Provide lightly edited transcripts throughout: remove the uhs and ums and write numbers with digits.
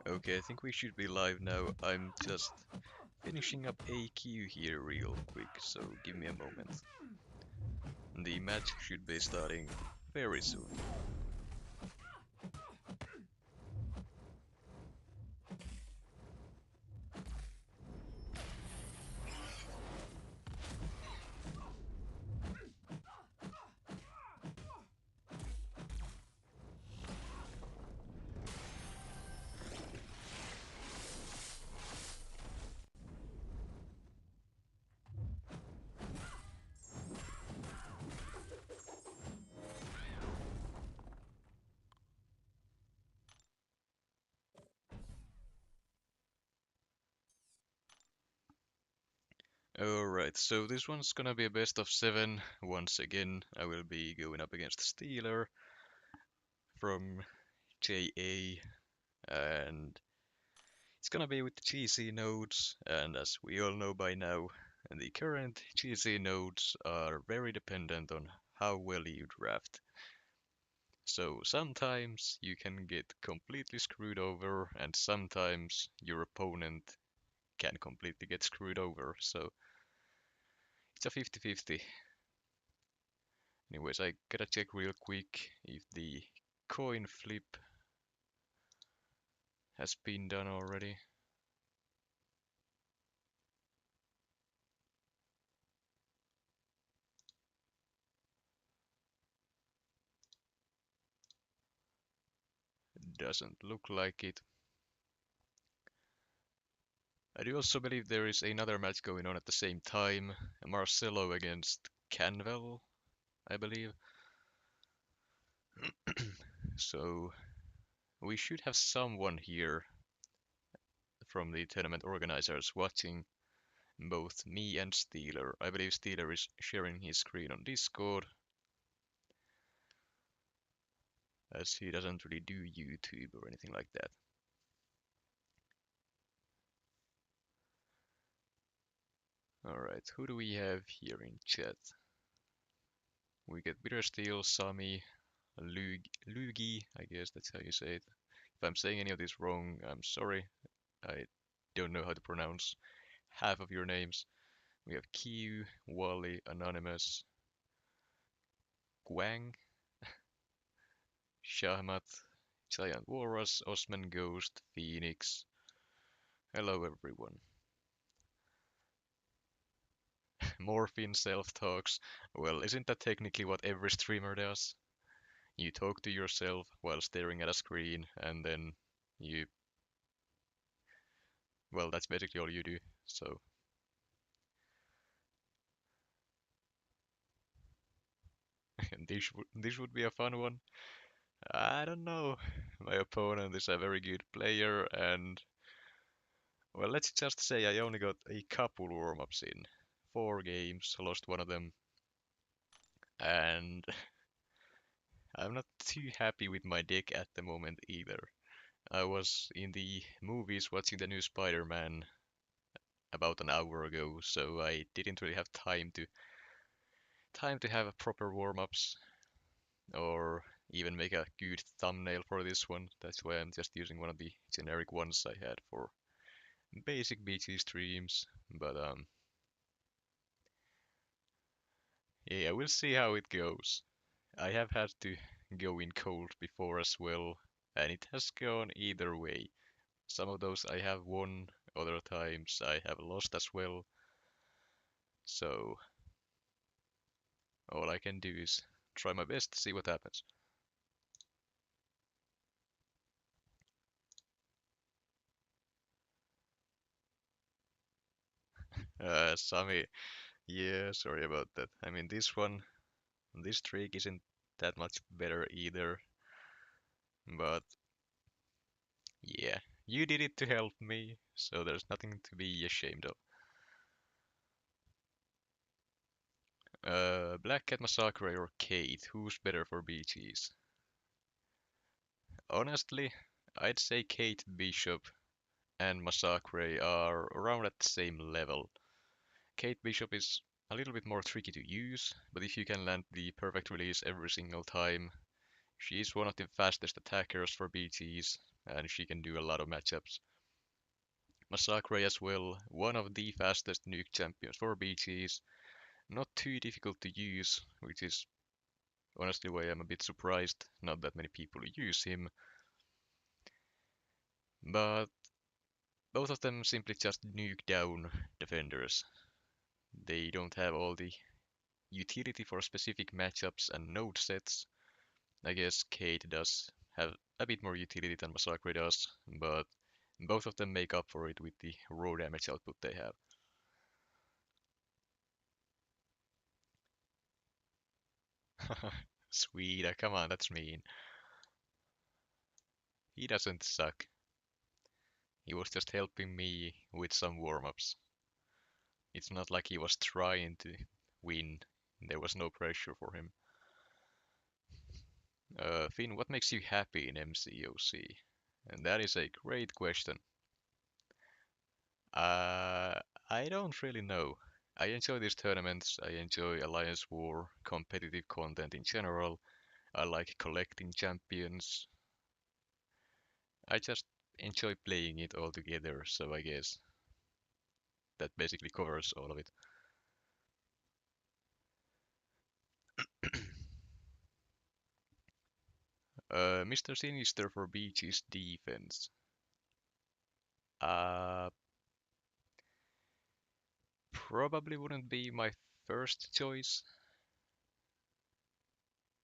Okay, I think we should be live now. I'm just finishing up a queue here real quick, so give me a moment. The match should be starting very soon. Alright, so this one's gonna be a best of 7. Once again, I will be going up against Steeler from JA, and it's gonna be with the GC nodes, and as we all know by now, the current GC nodes are very dependent on how well you draft. So sometimes you can get completely screwed over, and sometimes your opponent can completely get screwed over. So it's a 50-50. Anyways, I gotta check real quick if the coin flip has been done already. Doesn't look like it. I do also believe there is another match going on at the same time. Marcelo against Canvel, I believe. So we should have someone here from the tournament organizers watching both me and Steeler. I believe Steeler is sharing his screen on Discord, as he doesn't really do YouTube or anything like that. Alright, who do we have here in chat? We get Bittersteel, Sami, Lugi, I guess that's how you say it. If I'm saying any of this wrong, I'm sorry. I don't know how to pronounce half of your names. We have Q, Wally, Anonymous, Guang, Shahmat, Giant Walrus, Osman Ghost, Phoenix. Hello everyone. Morphine self-talks. Well, isn't that technically what every streamer does? You talk to yourself while staring at a screen, and then you... Well, that's basically all you do, so... this would be a fun one. I don't know. My opponent is a very good player, and... Well, let's just say I only got a couple warm-ups in. 4 games, lost one of them, and I'm not too happy with my deck at the moment either. I was in the movies watching the new Spider-Man about an hour ago, so I didn't really have time to have a proper warm-ups or even make a good thumbnail for this one. That's why I'm just using one of the generic ones I had for basic BG streams. But yeah, we'll see how it goes. I have had to go in cold before as well, and it has gone either way. Some of those I have won, other times I have lost as well. So all I can do is try my best to see what happens. Sami, yeah, sorry about that. I mean, this streak isn't that much better either, but yeah, you did it to help me, so there's nothing to be ashamed of. Black Cat Massacre or Kate, who's better for BGs? Honestly, I'd say Kate Bishop and Massacre are around at the same level. Kate Bishop is a little bit more tricky to use, but if you can land the perfect release every single time, She's one of the fastest attackers for BGs, and she can do a lot of matchups. Massacre as well, one of the fastest nuke champions for BGs. Not too difficult to use, which is honestly why I'm a bit surprised not that many people use him. But both of them simply just nuke down defenders. They don't have all the utility for specific matchups and node sets. I guess Kate does have a bit more utility than Massacre does, but both of them make up for it with the raw damage output they have. Sweet, come on, that's mean. He doesn't suck. He was just helping me with some warm-ups. It's not like he was trying to win. There was no pressure for him. Finn, what makes you happy in MCOC? And that is a great question. Uh, I don't really know. I enjoy these tournaments. I enjoy Alliance War, competitive content in general. I like collecting champions. I just enjoy playing it all together, so I guess that basically covers all of it. Mr. Sinister for Beach's defense. Uh, Probably wouldn't be my first choice.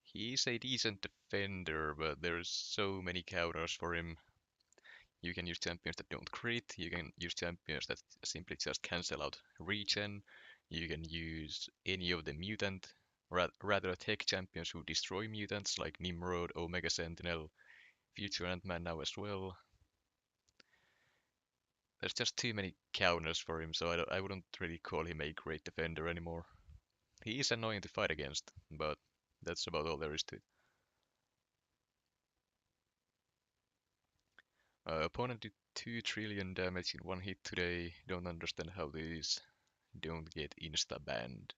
He's a decent defender, but there's so many counters for him. You can use champions that don't crit, you can use champions that simply just cancel out regen, you can use any of the mutant, rather tech champions who destroy mutants like Nimrod, Omega Sentinel, Future Ant-Man now as well. There's just too many counters for him, so I wouldn't really call him a great defender anymore. He is annoying to fight against, but that's about all there is to it. Opponent did 2 trillion damage in one hit today. Don't understand how these don't get insta-banned.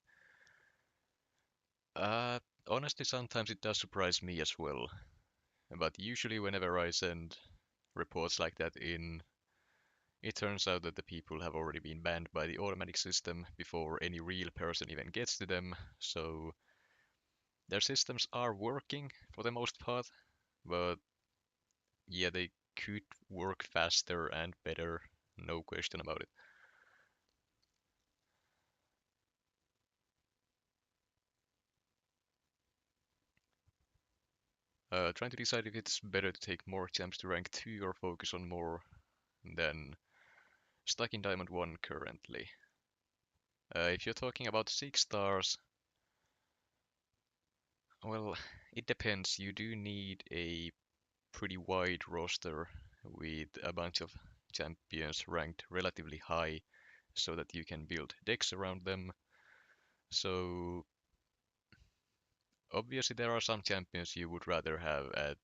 Uh, Honestly, sometimes it does surprise me as well. But usually whenever I send reports like that in, it turns out that the people have already been banned by the automatic system before any real person even gets to them. So their systems are working for the most part, but yeah, they could work faster and better, no question about it. Trying to decide if it's better to take more champs to rank 2 or focus on more than stuck in Diamond 1 currently. If you're talking about 6 stars, well, it depends. You do need a pretty wide roster with a bunch of champions ranked relatively high so that you can build decks around them. So obviously there are some champions you would rather have at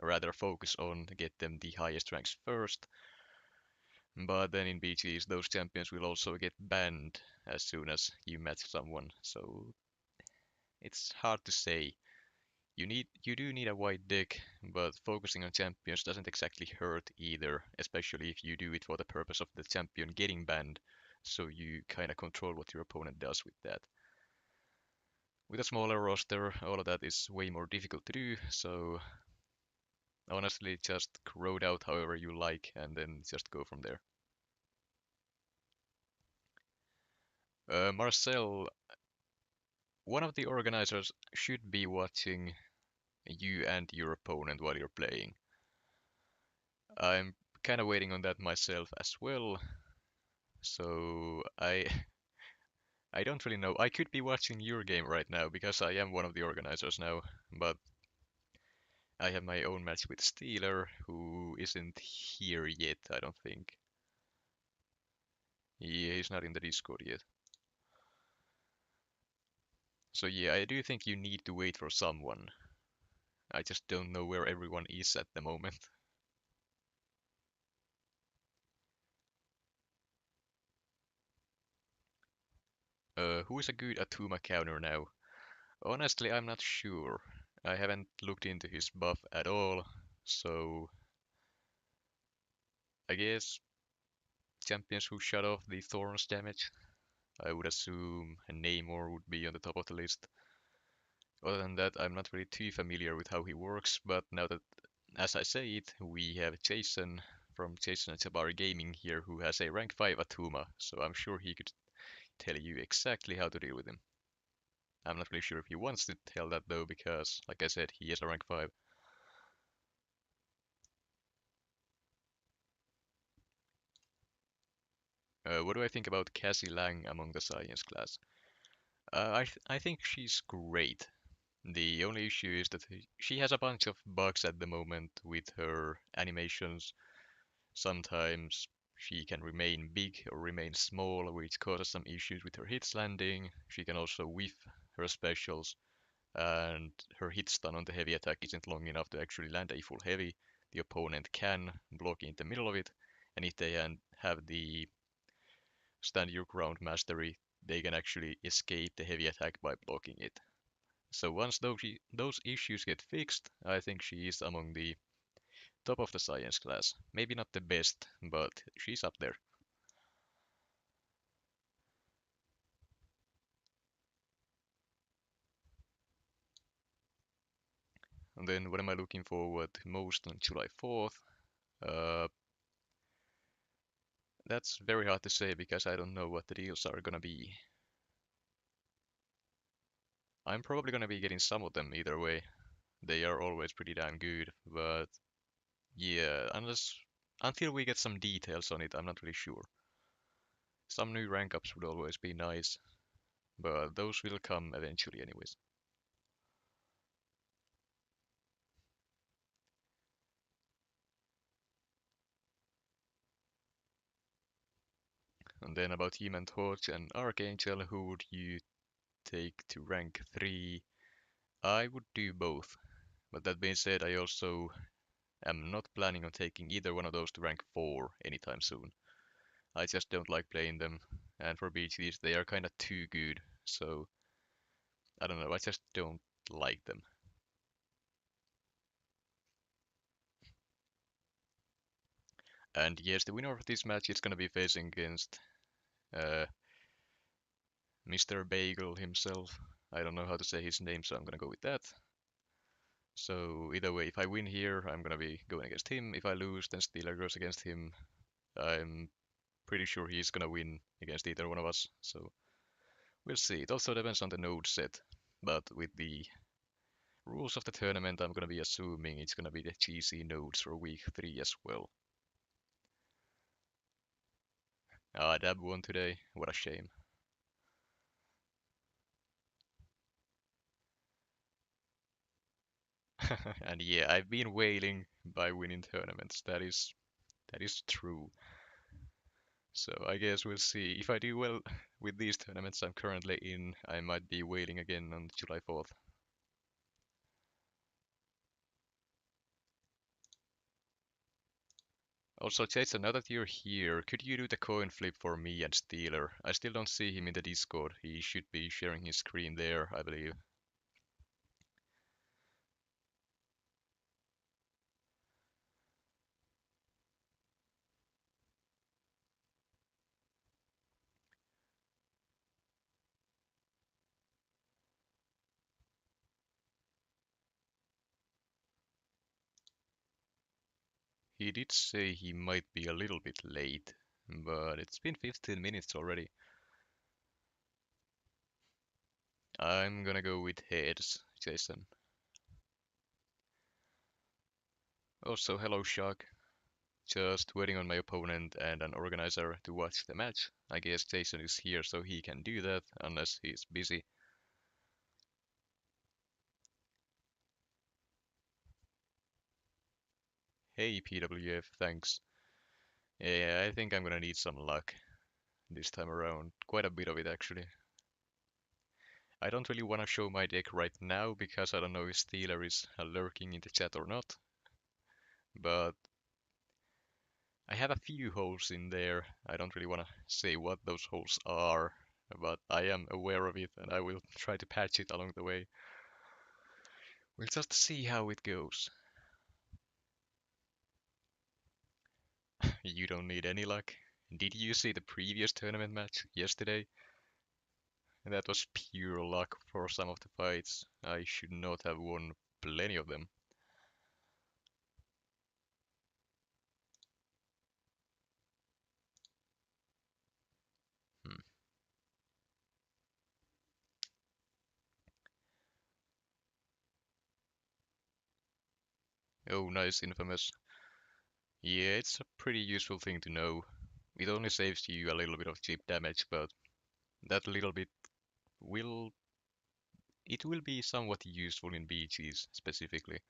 rather focus on to get them the highest ranks first. But then in BGs, those champions will also get banned as soon as you match someone. So it's hard to say. You do need a wide deck, but focusing on champions doesn't exactly hurt either, especially if you do it for the purpose of the champion getting banned, so you kinda control what your opponent does with that. With a smaller roster, all of that is way more difficult to do, so honestly just crowd out however you like and then just go from there. Marcel, one of the organizers should be watching you and your opponent while you're playing. I'm kind of waiting on that myself as well, so I don't really know. I could be watching your game right now because I am one of the organizers now, but I have my own match with Steeler, who isn't here yet, I don't think. He's not in the Discord yet. So yeah, I do think you need to wait for someone. I just don't know where everyone is at the moment. Who is a good Atuma counter now? Honestly, I'm not sure. I haven't looked into his buff at all, so I guess champions who shut off the Thorns damage. I would assume Namor would be on the top of the list. Other than that, I'm not really too familiar with how he works, but now that, as I say it, we have Jason from Jason and Jabari Gaming here who has a rank 5 Atuma, so I'm sure he could tell you exactly how to deal with him. I'm not really sure if he wants to tell that though, because, like I said, he is a rank 5. What do I think about Cassie Lang among the science class? I think she's great. The only issue is that she has a bunch of bugs at the moment with her animations. Sometimes she can remain big or remain small, which causes some issues with her hits landing. She can also whiff her specials, and her hit stun on the heavy attack isn't long enough to actually land a full heavy. The opponent can block in the middle of it, and if they have the stand your ground mastery, they can actually escape the heavy attack by blocking it. So once those issues get fixed, I think she is among the top of the science class. Maybe not the best, but she's up there. And then what am I looking forward most on July 4th? Uh, that's very hard to say because I don't know what the deals are gonna be. I'm probably gonna be getting some of them either way. They are always pretty damn good, but yeah, until we get some details on it, I'm not really sure. Some new rank ups would always be nice, but those will come eventually anyways. And then about Human Torch and Archangel, who would you take to rank 3? I would do both. But that being said, I also am not planning on taking either one of those to rank 4 anytime soon. I just don't like playing them, and for BGs they are kinda too good, so I don't know, I just don't like them. And yes, the winner of this match is gonna be facing against uh, Mr. Bagel himself. I don't know how to say his name, so I'm gonna go with that. So either way, if I win here, I'm gonna be going against him. If I lose, then Steeler goes against him. I'm pretty sure he's gonna win against either one of us. So we'll see. It also depends on the node set. But with the rules of the tournament, I'm gonna be assuming it's gonna be the GC nodes for week 3 as well. Ah, Dab won today. What a shame. And yeah, I've been wailing by winning tournaments. That is true. So I guess we'll see. If I do well with these tournaments I'm currently in, I might be wailing again on July 4th. Also, Jason, now that you're here, could you do the coin flip for me and Steeler? I still don't see him in the Discord. He should be sharing his screen there, I believe. He did say he might be a little bit late, but it's been 15 minutes already. I'm gonna go with heads, Jason. Also, hello, Shark. Just waiting on my opponent and an organizer to watch the match. I guess Jason is here so he can do that, unless he's busy. Hey PWF, thanks. Yeah, I think I'm gonna need some luck this time around. Quite a bit of it actually. I don't really want to show my deck right now because I don't know if Steeler is lurking in the chat or not. But I have a few holes in there. I don't really want to say what those holes are, but I am aware of it and I will try to patch it along the way. We'll just see how it goes. You don't need any luck. Did you see the previous tournament match yesterday? That was pure luck for some of the fights. I should not have won plenty of them. Hmm. Oh, nice, Infamous. Yeah, it's a pretty useful thing to know. It only saves you a little bit of chip damage, but that little bit will it will be somewhat useful in BGs specifically.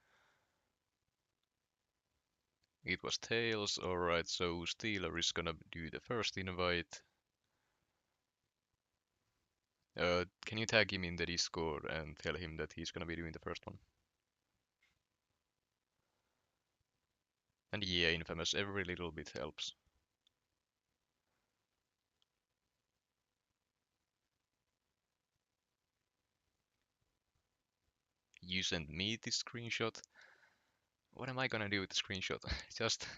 It was Tails, alright, so Steeler is gonna do the first invite. Can you tag him in the Discord and tell him that he's gonna be doing the first one? And yeah, Infamous, every little bit helps. You sent me this screenshot. What am I gonna do with the screenshot? Just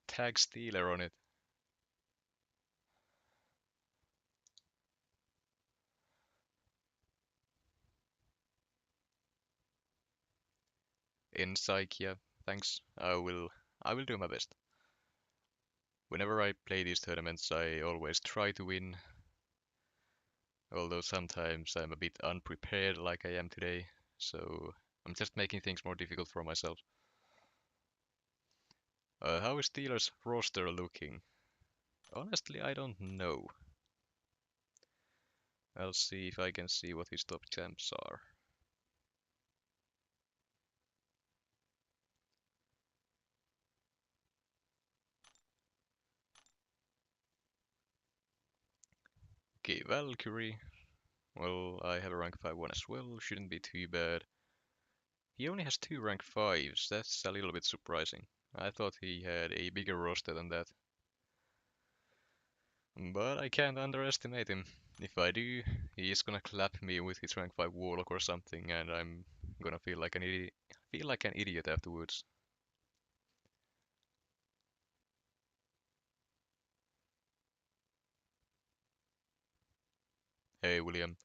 tag Steeler on it. In psych, yeah, thanks. I will do my best. Whenever I play these tournaments, I always try to win, although sometimes I'm a bit unprepared like I am today, so I'm just making things more difficult for myself. How is Steelers' roster looking? Honestly, I don't know. I'll see if I can see what his top champs are. Okay, Valkyrie. Well, I have a rank 5 one as well, shouldn't be too bad. He only has two rank 5s, that's a little bit surprising. I thought he had a bigger roster than that. But I can't underestimate him. If I do, he's gonna clap me with his rank 5 warlock or something, and I'm gonna feel like an idiot afterwards. Hey William,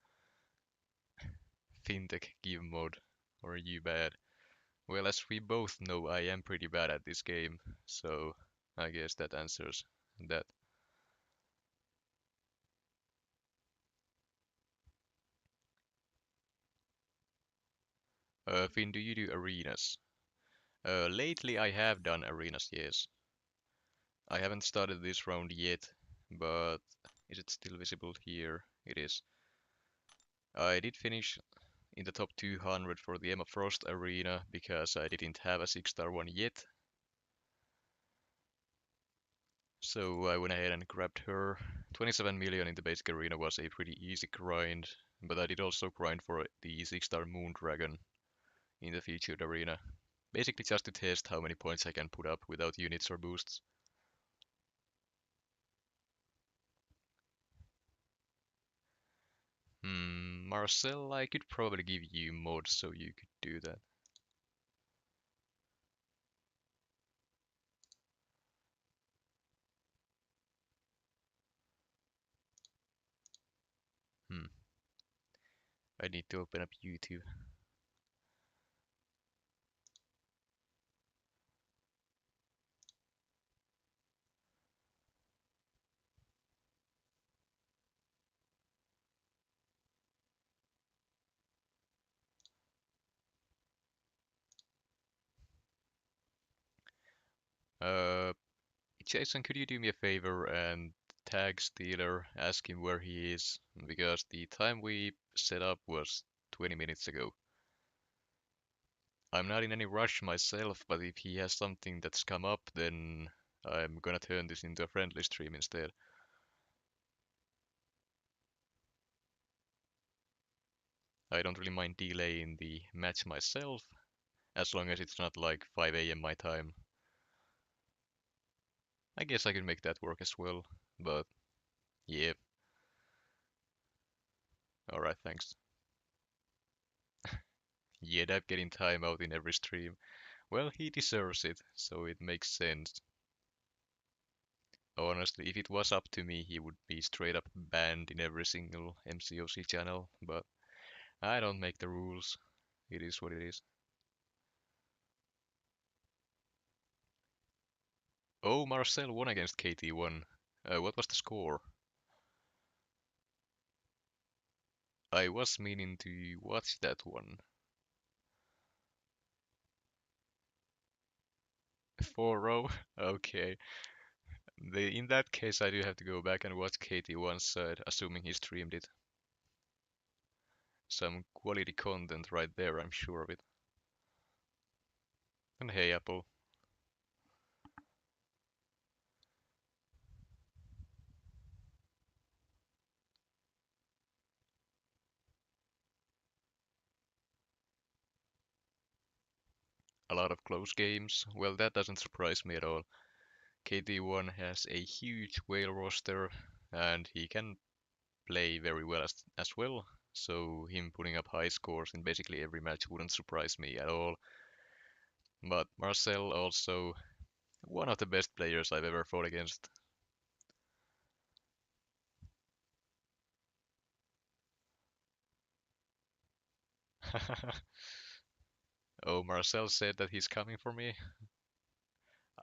Fintech give mod. Or are you bad? Well, as we both know, I am pretty bad at this game, so I guess that answers that. Finn, do you do arenas? Lately I have done arenas, yes. I haven't started this round yet, but is it still visible here? It is. I did finish in the top 200 for the Emma Frost arena because I didn't have a 6-star one yet. So I went ahead and grabbed her. 27 million in the basic arena was a pretty easy grind, but I did also grind for the 6-star Moon Dragon in the featured arena. Basically just to test how many points I can put up without units or boosts. Marcel, I could probably give you mods so you could do that. Hmm, I need to open up YouTube. Uh, Jason, could you do me a favor and tag Steeler, ask him where he is, because the time we set up was 20 minutes ago. I'm not in any rush myself, but if he has something that's come up, then I'm gonna turn this into a friendly stream instead. I don't really mind delaying the match myself, as long as it's not like 5 a.m. my time. I guess I can make that work as well, but yeah, alright, thanks. Yeah, that getting time out in every stream. Well, he deserves it, so it makes sense. Honestly, if it was up to me, he would be straight up banned in every single MCOC channel, but I don't make the rules. It is what it is. Oh, Marcel won against KT1. What was the score? I was meaning to watch that one. 4-0? Okay. In that case, I do have to go back and watch KT1's side, assuming he streamed it. Some quality content right there, I'm sure of it. And hey, Apple. A lot of close games. Well, that doesn't surprise me at all. KT1 has a huge whale roster, and he can play very well as well. So him putting up high scores in basically every match wouldn't surprise me at all. But Marcel also one of the best players I've ever fought against. Oh, Marcel said that he's coming for me.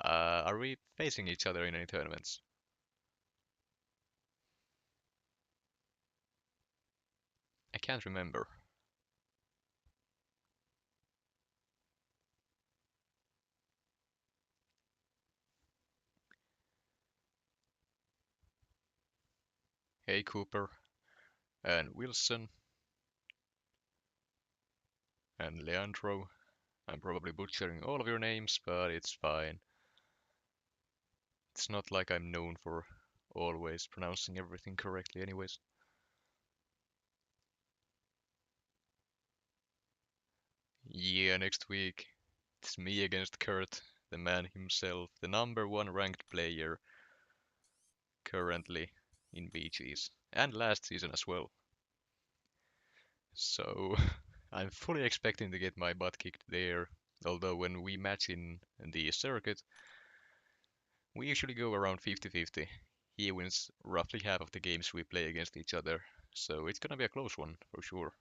Are we facing each other in any tournaments? I can't remember. Hey, Cooper, and Wilson, and Leandro. I'm probably butchering all of your names, but it's fine. It's not like I'm known for always pronouncing everything correctly, anyways. Yeah, next week it's me against Kurt, the man himself, the number one ranked player currently in BGs, and last season as well. So I'm fully expecting to get my butt kicked there. Although when we match in the circuit, we usually go around 50-50. He wins roughly half of the games we play against each other, so it's gonna be a close one for sure.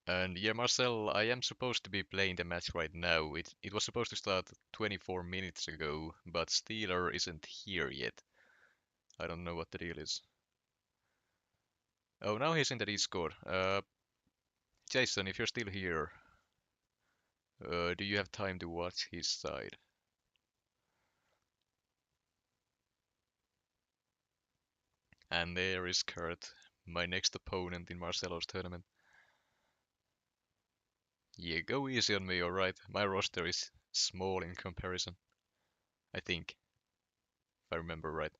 And yeah, Marcel, I am supposed to be playing the match right now. It was supposed to start 24 minutes ago, but Steeler isn't here yet. I don't know what the deal is. Oh, now he's in the Discord. Jason, if you're still here, do you have time to watch his side? And there is Kurt, my next opponent in Marcelo's tournament. Yeah, go easy on me, alright? My roster is small in comparison, I think, if I remember right.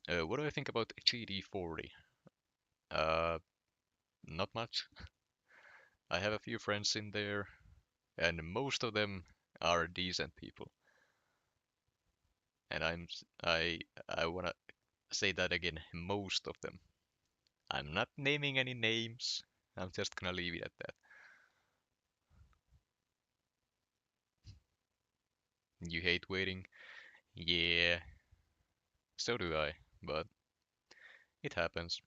What do I think about GD40? Uh, Not much. I have a few friends in there, and most of them are decent people. And I wanna say that again, most of them. I'm not naming any names. I'm just gonna leave it at that. You hate waiting? Yeah, so do I, but it happens.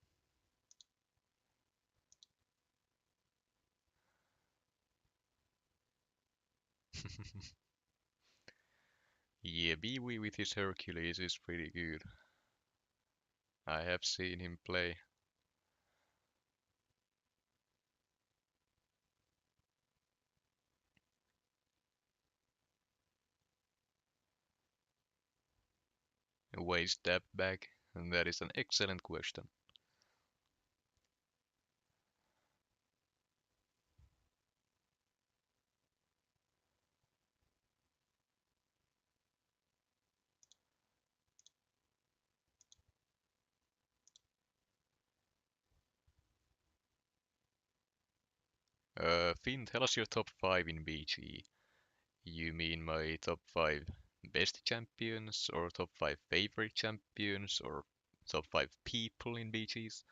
Yeah, Biwi with his Hercules is pretty good. I have seen him play. Why step back? And that is an excellent question. Finn, tell us your top 5 in BG. You mean my top 5 best champions, or top 5 favorite champions, or top 5 people in BGs?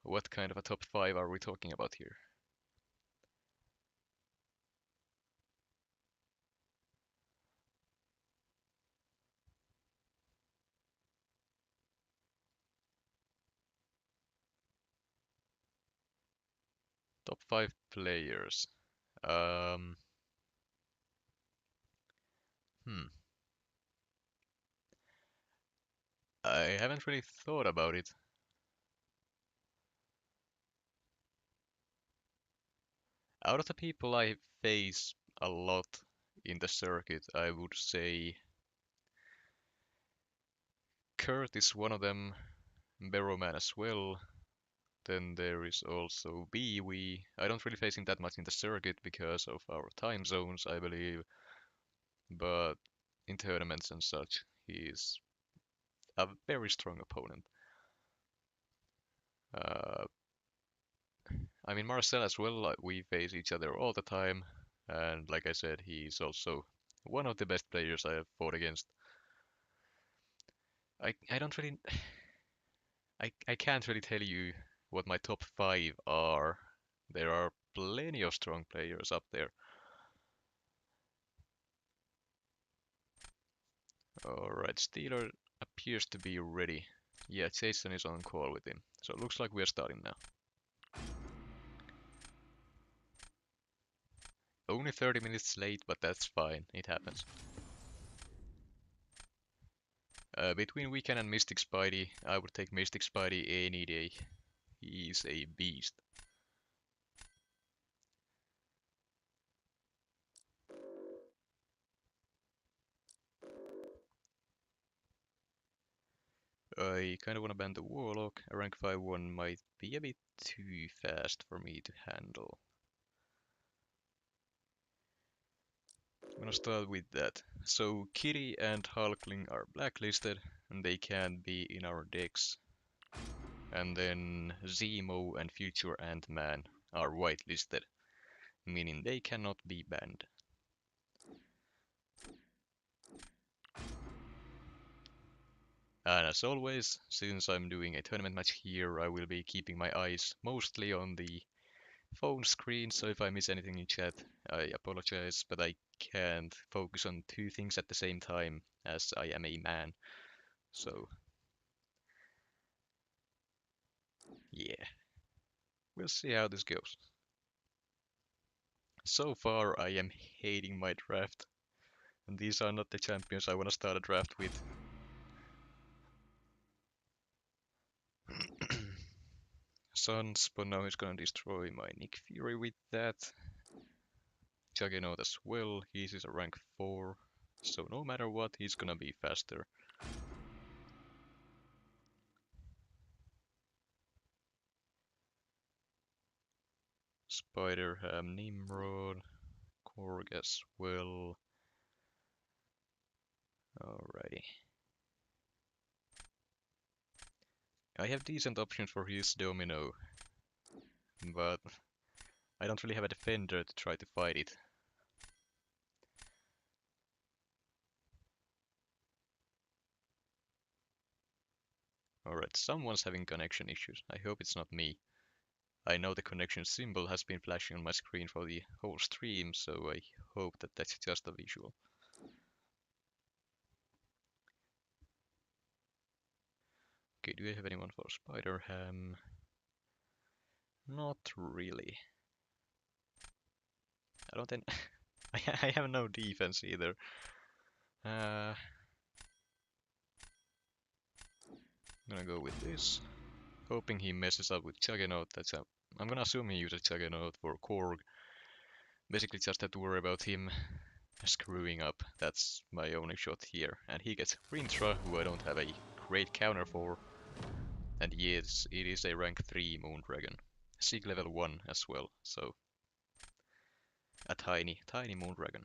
What kind of a top 5 are we talking about here? Top 5 players. Um, hmm. I haven't really thought about it. Out of the people I face a lot in the circuit, I would say Kurt is one of them, Barrowman as well. Then there is also Biwi. I don't really face him that much in the circuit because of our time zones, I believe. But in tournaments and such, he's a very strong opponent. Uh, I mean, Marcel as well, we face each other all the time. And like I said, he's also one of the best players I have fought against. I don't really, I can't really tell you what my top 5 are. There are plenty of strong players up there. Alright, Steeler appears to be ready. Yeah, Jason is on call with him. So it looks like we are starting now. Only 30 minutes late, but that's fine. It happens. Between Weekend and Mystic Spidey, I would take Mystic Spidey any day. He's a beast. I kinda wanna ban the Warlock. A rank 5-1 might be a bit too fast for me to handle. I'm gonna start with that. So Kitty and Hulkling are blacklisted, and they can't be in our decks. And then Zemo and Future Ant-Man are whitelisted, meaning they cannot be banned. And as always, since I'm doing a tournament match here, I will be keeping my eyes mostly on the phone screen, so if I miss anything in chat, I apologize, but I can't focus on two things at the same time, as I am a man. So, yeah, we'll see how this goes. So far, I am hating my draft, and these are not the champions I want to start a draft with. Suns, but now he's gonna destroy my Nick Fury with that. Juggernaut as well, he's a rank 4, so no matter what, he's gonna be faster. Spider-Ham, Nimrod, Korg as well. Alrighty. I have decent options for his Domino, but I don't really have a defender to try to fight it. Alright, someone's having connection issues. I hope it's not me. I know the connection symbol has been flashing on my screen for the whole stream, so I hope that that's just a visual. Okay, do I have anyone for Spider-Ham? Not really. I don't think... I have no defense either. I'm gonna go with this. Hoping he messes up with Juggernaut. I'm gonna assume he uses Juggernaut for Korg. Basically just have to worry about him screwing up. That's my only shot here. And he gets Rintra, who I don't have a great counter for. And yes, it is a rank 3 Moondragon. Sig level 1 as well, so a tiny Moondragon.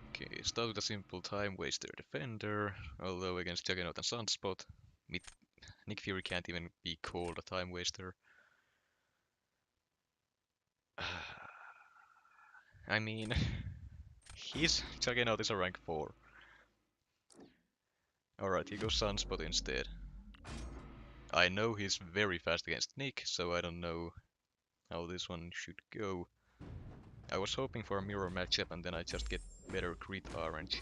Okay, start with a simple time waster defender, although against Juggernaut and Sunspot, Nick Fury can't even be called a time waster. I mean, his Juggernaut is a rank 4. Alright, he goes Sunspot instead. I know he's very fast against Nick, so I don't know how this one should go. I was hoping for a mirror matchup and then I just get better crit RNG,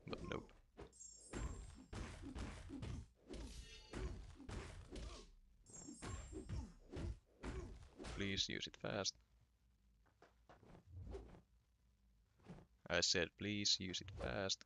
but nope. Please use it fast. I said please use it fast.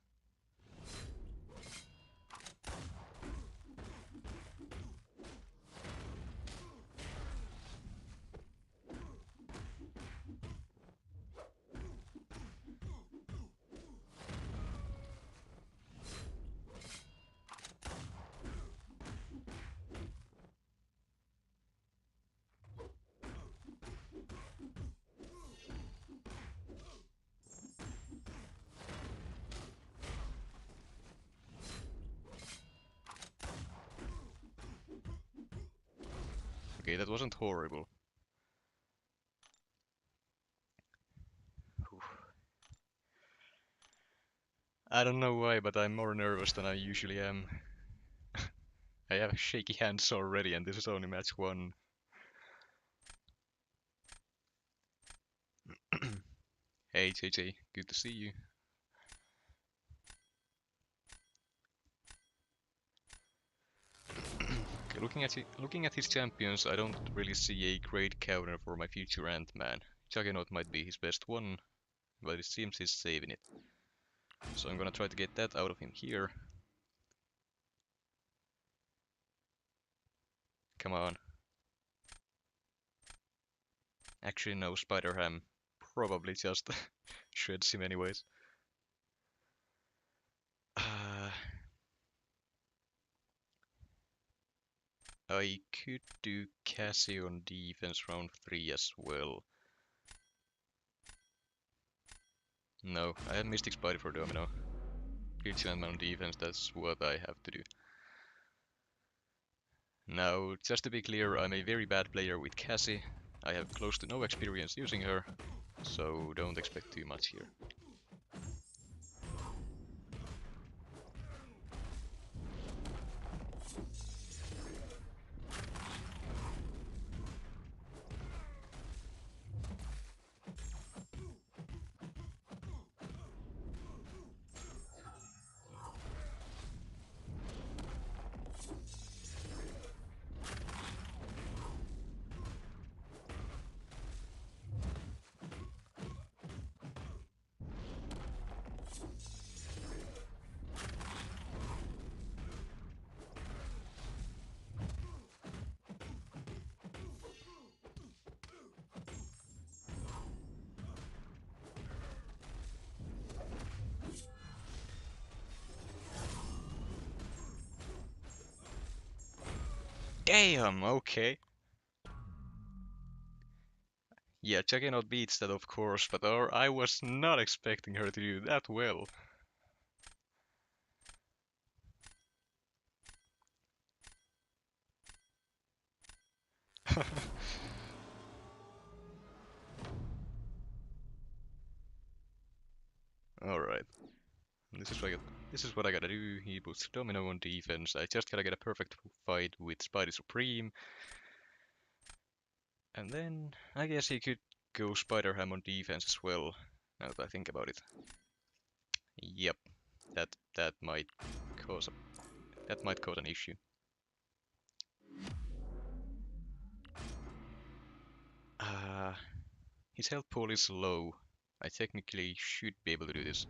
Okay, that wasn't horrible. I don't know why, but I'm more nervous than I usually am. I have shaky hands already, and this is only match 1. Hey JJ, good to see you. Okay, looking at his champions, I don't really see a great counter for my future Ant-Man. Juggernaut might be his best one, but it seems he's saving it. So I'm gonna try to get that out of him here. Come on. Actually no, Spider-Ham probably just shreds him anyways. I could do Cassie on defense round 3 as well. No, I have Mystic Spider for Domino. Vigilant Man on defense, that's what I have to do. Now, just to be clear, I'm a very bad player with Cassie. I have close to no experience using her, so don't expect too much here. Damn, okay. Yeah, Juggernaut beats that of course, but I was not expecting her to do that well. Alright. This is what I gotta do. He puts Domino on defense. I just gotta get a perfect fight with Spidey Supreme. And then I guess he could go Spider-Ham on defense as well, now that I think about it. Yep. That might cause an issue. His health pool is low. I technically should be able to do this.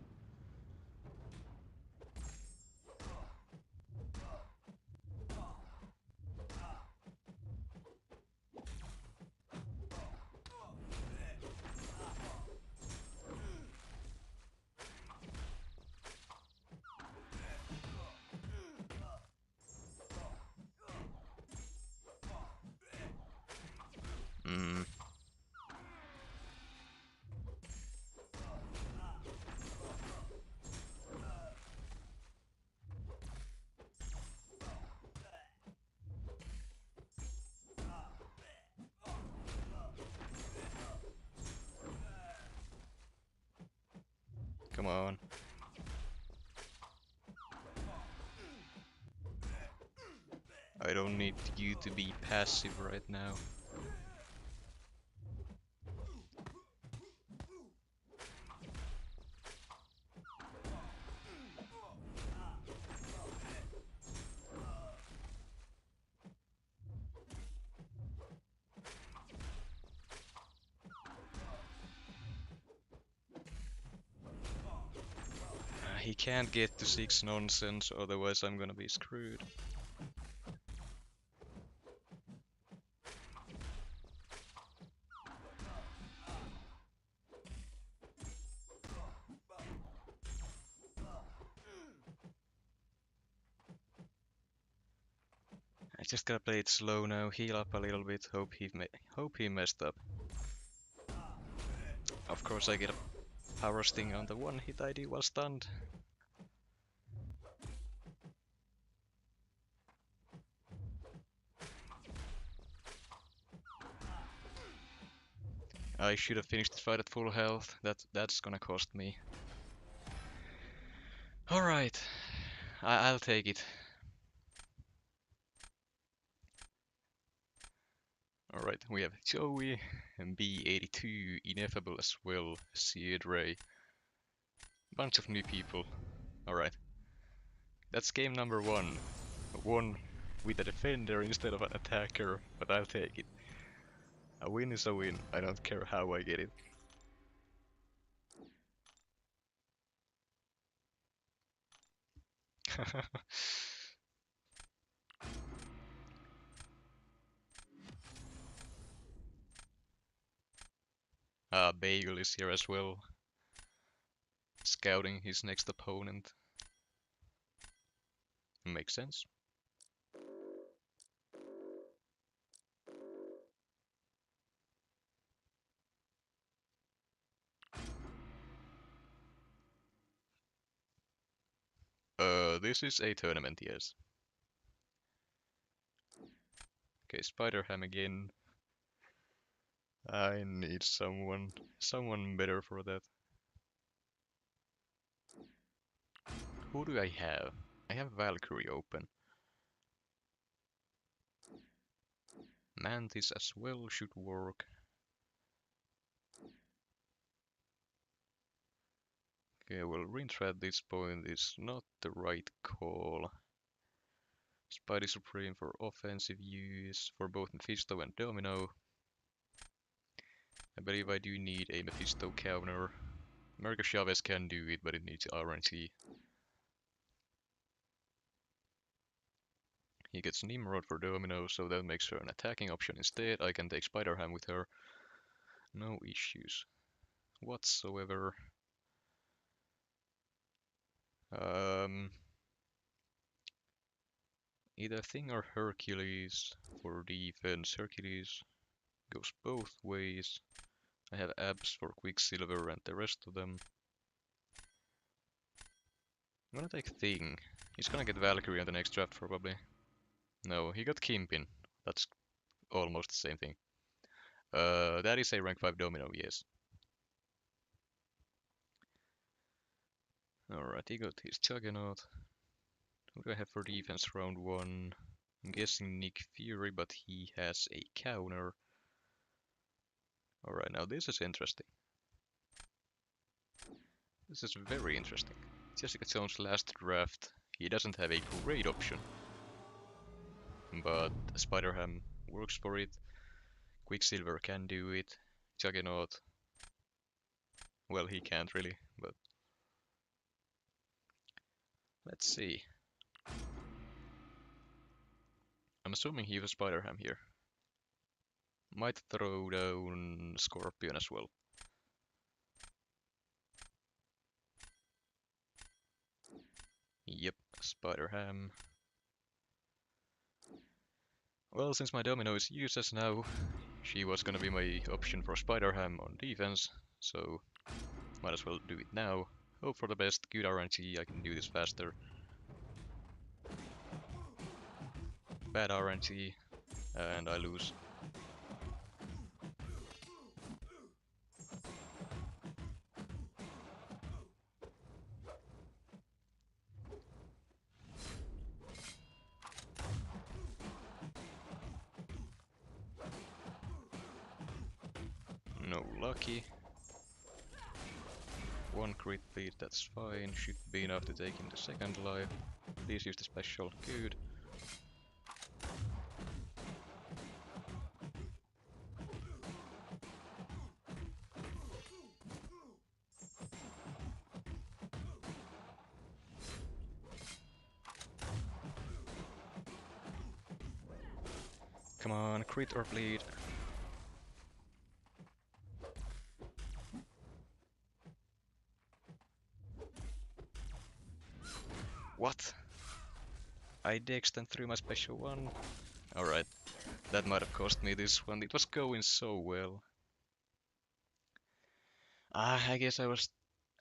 Come on. I don't need you to be passive right now. He can't get to 6 nonsense, otherwise I'm gonna be screwed. I just gotta play it slow now, heal up a little bit, hope he messed up. Of course I get a power sting on the one hit ID while stunned. I should have finished the fight at full health. That's gonna cost me. Alright, I'll take it. Alright, we have Joey, and B82, Ineffable as well, Seed Ray. Bunch of new people. Alright. That's game number 1. One with a defender instead of an attacker, but I'll take it. A win is a win, I don't care how I get it. Bagel is here as well, scouting his next opponent. Makes sense. This is a tournament, yes. Okay, Spider-Ham again. I need someone better for that. Who do I have? I have Valkyrie open. Mantis as well should work. Okay, well, retread at this point is not the right call. Spidey Supreme for offensive use for both Mephisto and Domino. I believe I do need a Mephisto counter. America Chavez can do it, but it needs RNG. He gets Nimrod for Domino, so that makes her an attacking option instead. I can take Spider-Ham with her. No issues whatsoever. Either Thing or Hercules for defense. Hercules goes both ways. I have abs for Quicksilver and the rest of them. I'm gonna take Thing. He's gonna get Valkyrie on the next draft probably. No, he got Kimpin. That's almost the same thing. That is a rank 5 Domino, yes. Alright, he got his Juggernaut. Who do I have for defense round 1? I'm guessing Nick Fury, but he has a counter. Alright, now this is interesting. This is very interesting. Jessica Jones' last draft, he doesn't have a great option. But Spider-Ham works for it. Quicksilver can do it. Juggernaut, well, he can't really, but let's see. I'm assuming he was Spider-Ham here. Might throw down Scorpion as well. Yep, Spider-Ham. Well, since my Domino is useless now, she was gonna be my option for Spider-Ham on defense, so might as well do it now. Hope for the best, good RNG, I can do this faster. Bad RNG, and I lose. lucky. One crit bleed, that's fine. Should be enough to take him the second life. Please use the special. Good. Come on, crit or bleed. What? I dexed and threw my special one. Alright, that might have cost me this one. It was going so well. I guess I was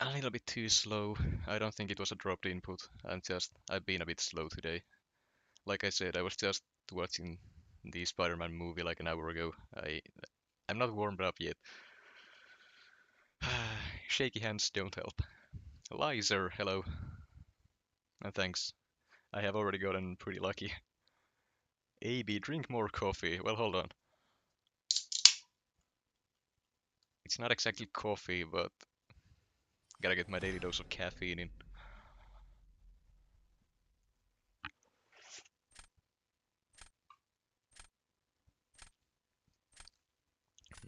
a little bit too slow. I don't think it was a dropped input. I've been a bit slow today. Like I said, I was just watching the Spider-Man movie like an hour ago. I'm not warmed up yet. Shaky hands don't help. Lizer, hello. And thanks. I have already gotten pretty lucky. AB, drink more coffee. Well, hold on. It's not exactly coffee, but gotta get my daily dose of caffeine in.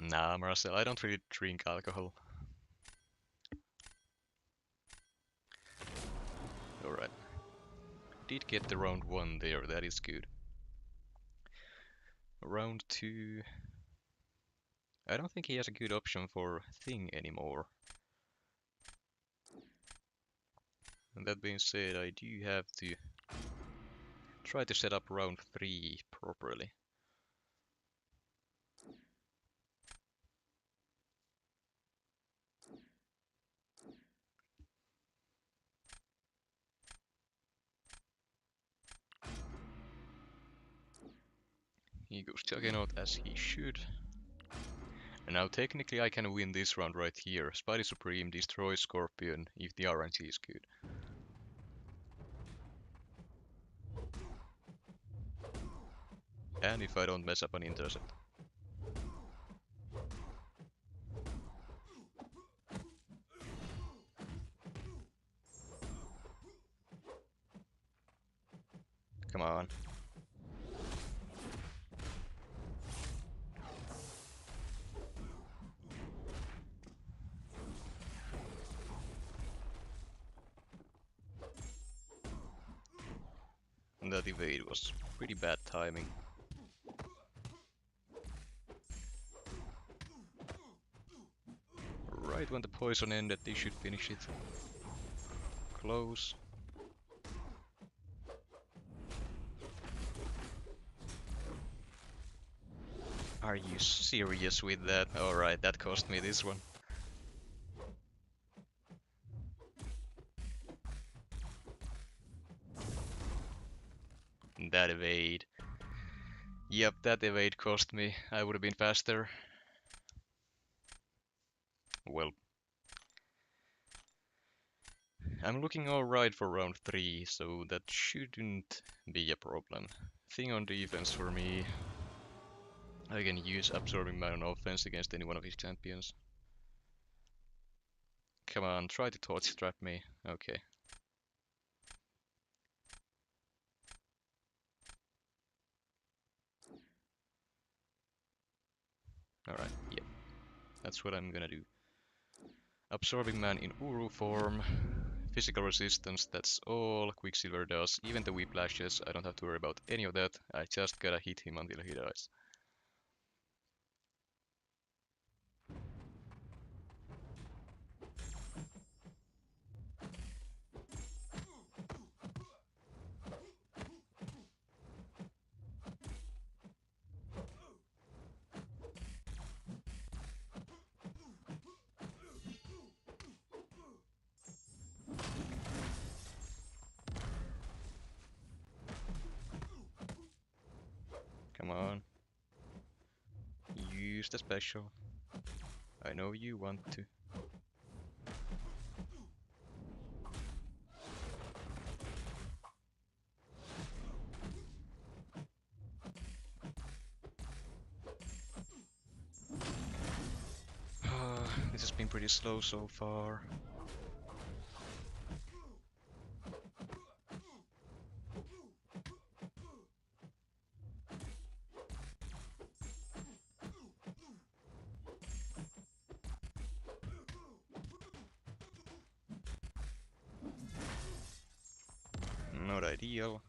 Nah, Marcel, I don't really drink alcohol. Alright. Did get the round 1 there, that is good. Round 2... I don't think he has a good option for Thing anymore. And that being said, I do have to try to set up round 3 properly. He goes Juggernaut as he should. And now technically I can win this round right here. Spidey Supreme, destroy Scorpion if the RNG is good. And if I don't mess up an intercept. Come on. And that evade was pretty bad timing. Right when the poison ended, they should finish it. Close. Are you serious with that? Alright, that cost me this one. That evade. Yep, that evade cost me. I would have been faster. Well. I'm looking alright for round 3, so that shouldn't be a problem. Thing on defense for me. I can use Absorbing Man on offense against any one of his champions. Come on, try to torch trap me. Okay. Alright, yep. That's what I'm gonna do. Absorbing Man in Uru form. Physical resistance, that's all Quicksilver does. Even the whiplashes, I don't have to worry about any of that. I just gotta hit him until he dies. Come on. Use the special. I know you want to. This has been pretty slow so far. Not ideal.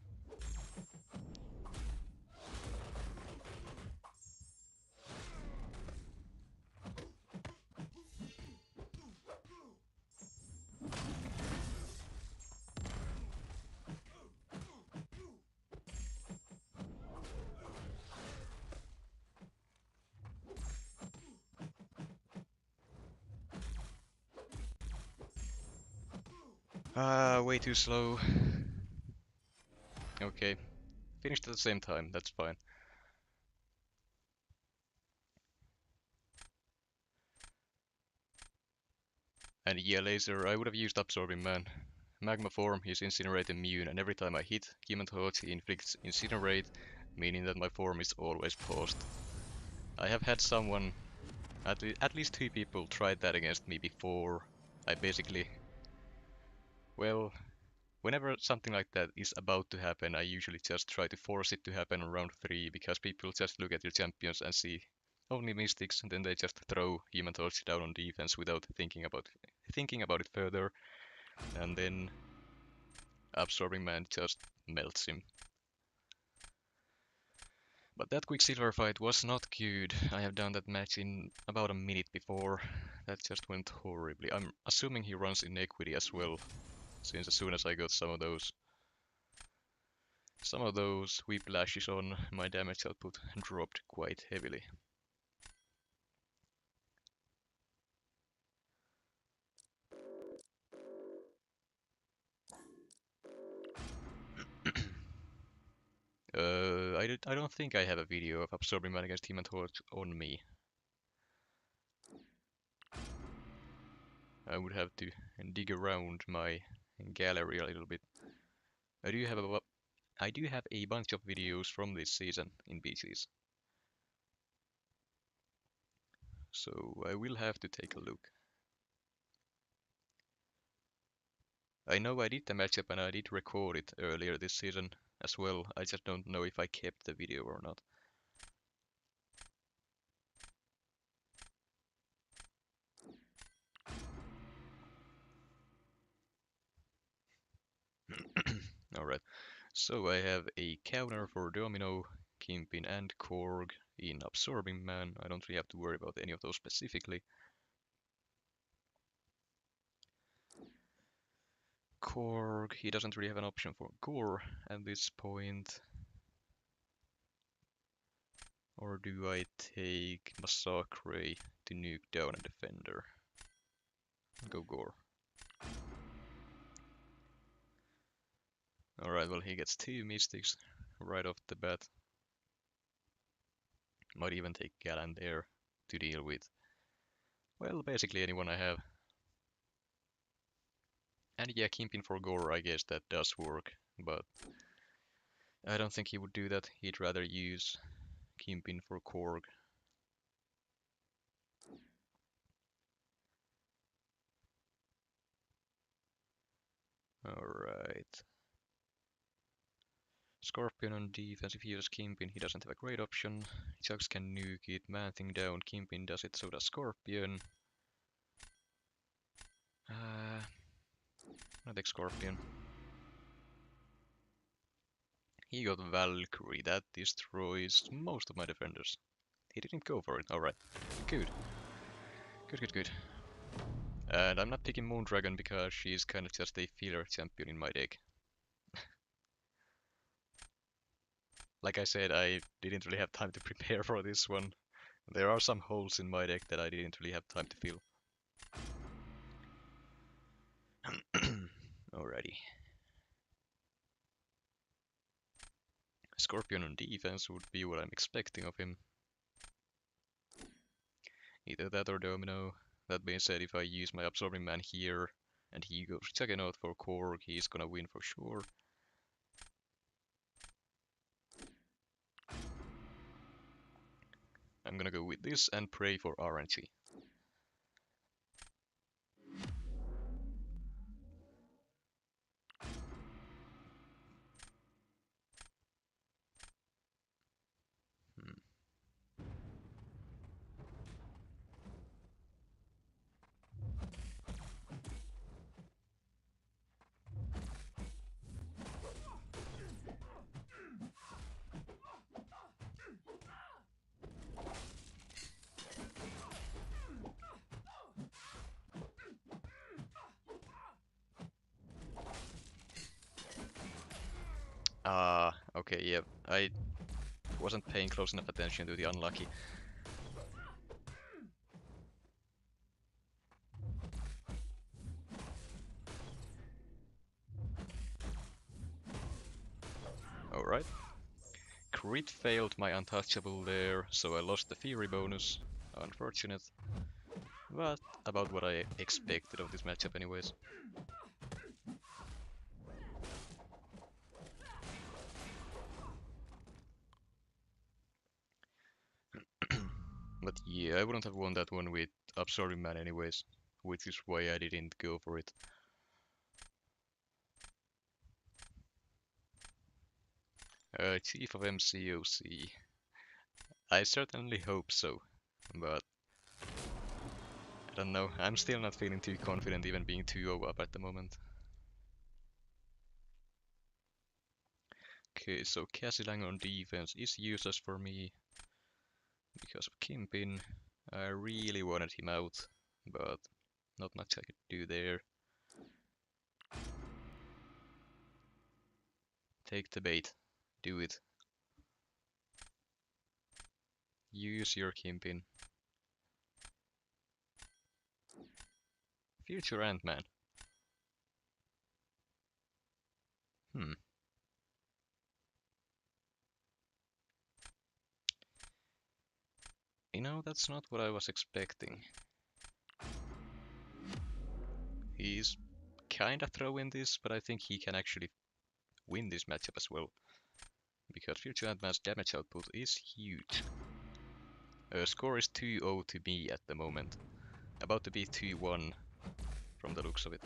Way too slow. Okay, finished at the same time, that's fine. And yeah, laser, I would have used Absorbing Man. Magma form is Incinerate immune, and every time I hit, Human Torch he inflicts Incinerate, meaning that my form is always paused. I have had someone, at least 2 people, tried that against me before. I basically, well, whenever something like that is about to happen, I usually just try to force it to happen on round 3, because people just look at your champions and see only mystics, and then they just throw Human Torch down on defense without thinking about it further, and then Absorbing Man just melts him. But that Quicksilver fight was not good. I have done that match in about a minute before. That just went horribly. I'm assuming he runs Inequity as well, since as soon as I got some of those whiplashes on, my damage output dropped quite heavily. I don't think I have a video of Absorbing Man against Human Torch on me. I would have to dig around my gallery a little bit. I do have a bunch of videos from this season in PCs, so I will have to take a look. I know I did the matchup and I did record it earlier this season as well. I just don't know if I kept the video or not. Alright, so I have a counter for Domino, Kimpin and Korg in Absorbing Man. I don't really have to worry about any of those specifically. Korg, he doesn't really have an option for Gore at this point. Or do I take Massacre to nuke down a defender? Go Gore. Alright, well he gets 2 Mystics right off the bat. Might even take Galan there to deal with, well, basically anyone I have. And yeah, Kimpin for Gore, I guess that does work, but I don't think he would do that. He'd rather use Kimpin for Korg. Alright. Scorpion on defense, if he uses Kimpin, he doesn't have a great option. Chucks can nuke it, Man-Thing down, Kimpin does it, so does Scorpion. I take Scorpion. He got Valkyrie, that destroys most of my defenders. He didn't go for it, alright. Good. Good. And I'm not picking Moondragon because she's kind of just a filler champion in my deck. Like I said, I didn't really have time to prepare for this one. There are some holes in my deck that I didn't really have time to fill. Alrighty. Scorpion on defense would be what I'm expecting of him. Either that or Domino. That being said, if I use my Absorbing Man here and he goes Juggernaut for Korg, he's gonna win for sure. I'm gonna go with this and pray for RNG. Okay, yeah, I wasn't paying close enough attention to the unlucky. Alright. Crit failed my untouchable there, so I lost the Fury bonus. Unfortunate. But about what I expected of this matchup anyways. But yeah, I wouldn't have won that one with Absorbing Man anyways, which is why I didn't go for it. Chief of MCOC. I certainly hope so, but I don't know, I'm still not feeling too confident even being 2-0 up at the moment. Okay, so Casilang on defense is useless for me because of Kimpin. I really wanted him out, but not much I could do there. Take the bait. Do it. Use your Kimpin. Future Ant-Man. Hmm. You know, that's not what I was expecting. He's kinda throwing this, but I think he can actually win this matchup as well. Because Future Ant-Man's damage output is huge. Score is 2-0 to me at the moment. About to be 2-1 from the looks of it.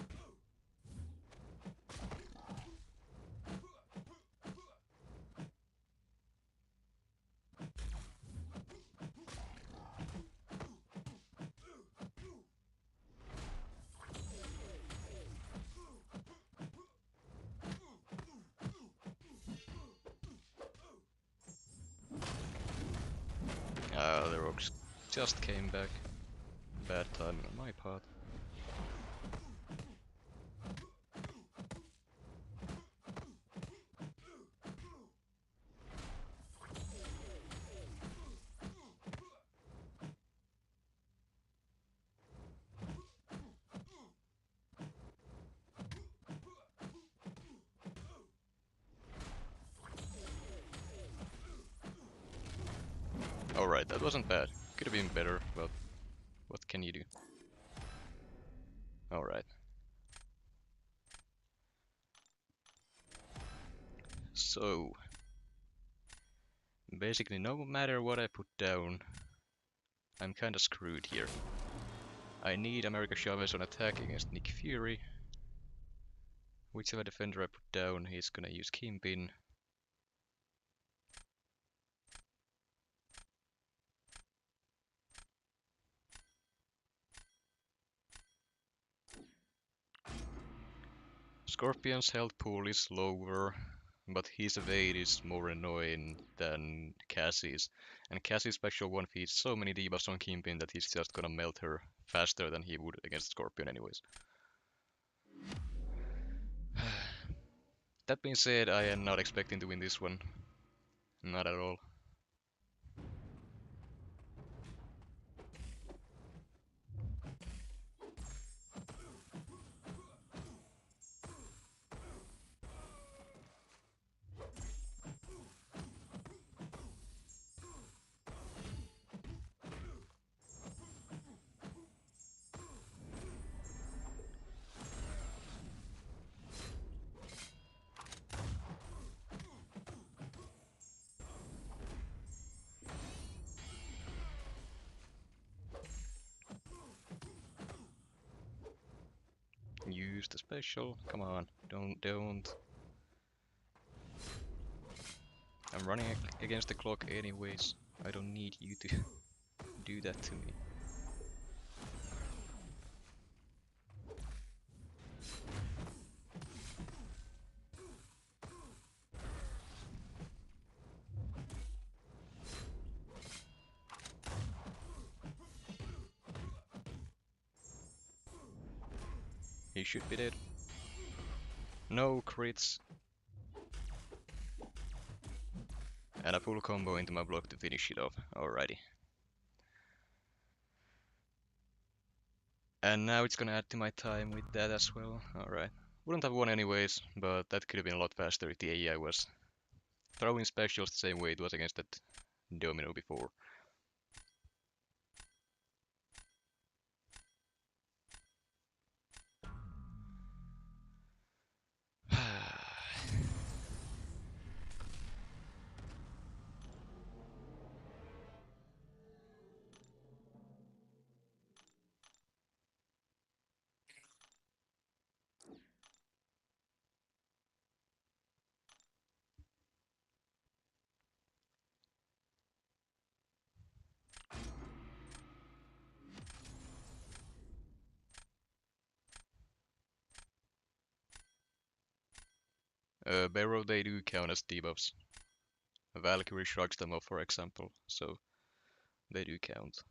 The rocks just came back. Bad timing on my part. Alright, that wasn't bad. Could have been better, but what can you do? Alright. So, basically no matter what I put down, I'm kinda screwed here. I need America Chavez on attack against Nick Fury. Whichever defender I put down, he's gonna use Kingpin. Scorpion's health pool is lower, but his evade is more annoying than Cassie's. And Cassie's special one feeds so many debuffs on Kingpin that he's just gonna melt her faster than he would against Scorpion anyways. That being said, I am not expecting to win this one. Not at all. Use the special. Come on, don't. I'm running against the clock anyways. I don't need you to do that to me. He should be dead. No crits. And a full combo into my block to finish it off. Alrighty. And now it's gonna add to my time with that as well. Alright. Wouldn't have won anyways, but that could have been a lot faster if the AI was throwing specials the same way it was against that domino before. Barrow, they do count as debuffs. Valkyrie shrugs them off, for example, so they do count.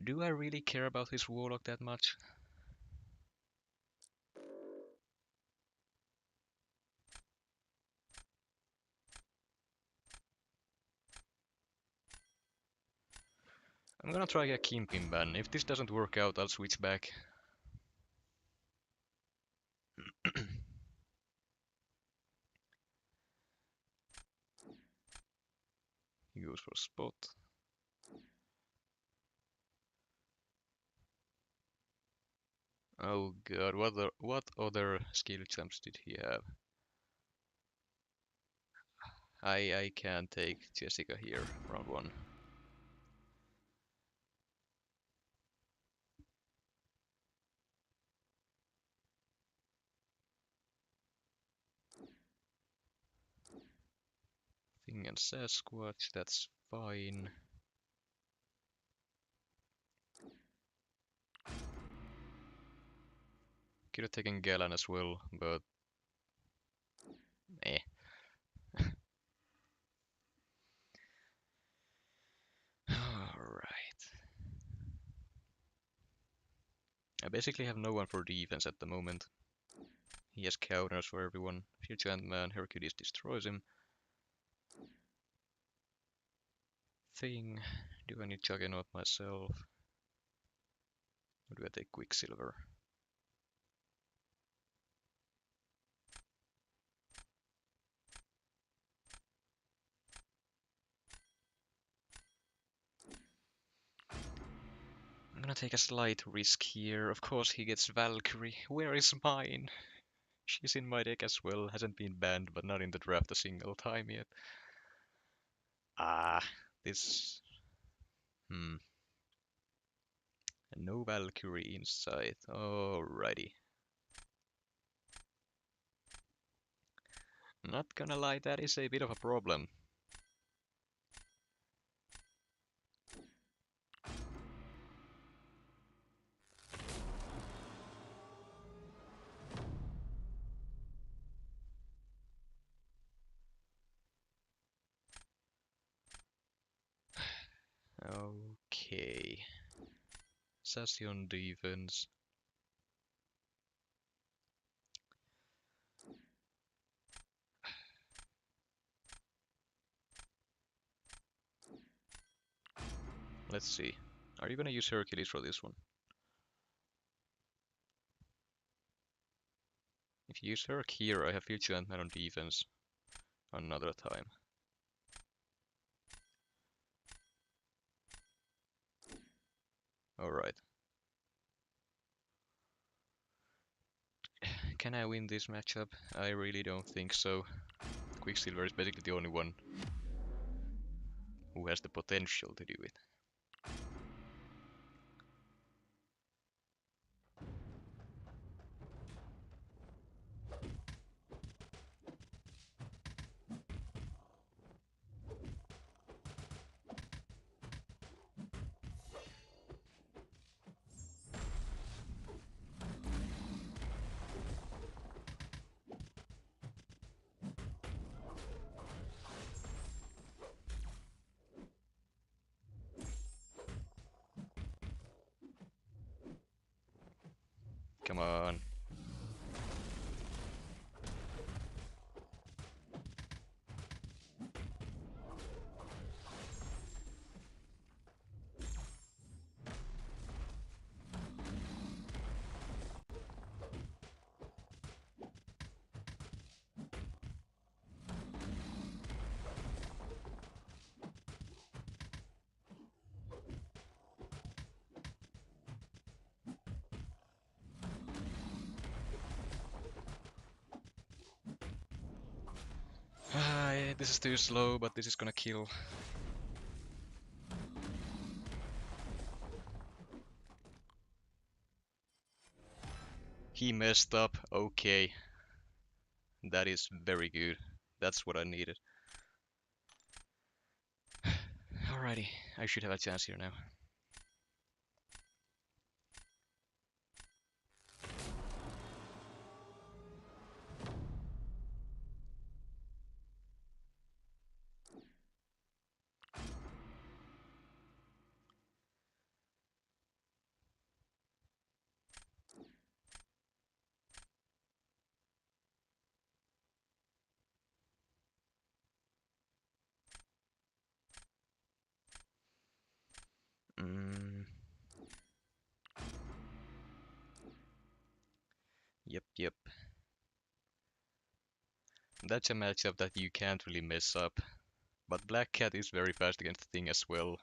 Do I really care about his Warlock that much? I'm gonna try a Kimpin ban. If this doesn't work out, I'll switch back. He goes for a spot. Oh god, what other skill jumps did he have? I can't take Jessica here, round 1. Thing and Sasquatch, that's fine. Could have taken Galan as well, but eh. Alright. I basically have no one for defense at the moment. He has counters for everyone. Future Ant-Man, Hercules destroys him. Thing. Do I need Juggernaut myself? Or do I take Quicksilver? I'm gonna take a slight risk here. Of course he gets Valkyrie. Where is mine? She's in my deck as well. Hasn't been banned, but not in the draft a single time yet. Ah, this... No Valkyrie inside. Alrighty. Not gonna lie, that is a bit of a problem. Okay. Sassy on defense. Let's see. Are you gonna use Hercules for this one? If you use Herc here, I have Future Ant-Man on defense another time. Alright. Can I win this matchup? I really don't think so. Quicksilver is basically the only one who has the potential to do it. Come on. This is too slow, but this is gonna kill. He messed up. Okay. That is very good. That's what I needed. Alrighty, I should have a chance here now. Mm. Yep. That's a matchup that you can't really mess up. But Black Cat is very fast against the thing as well.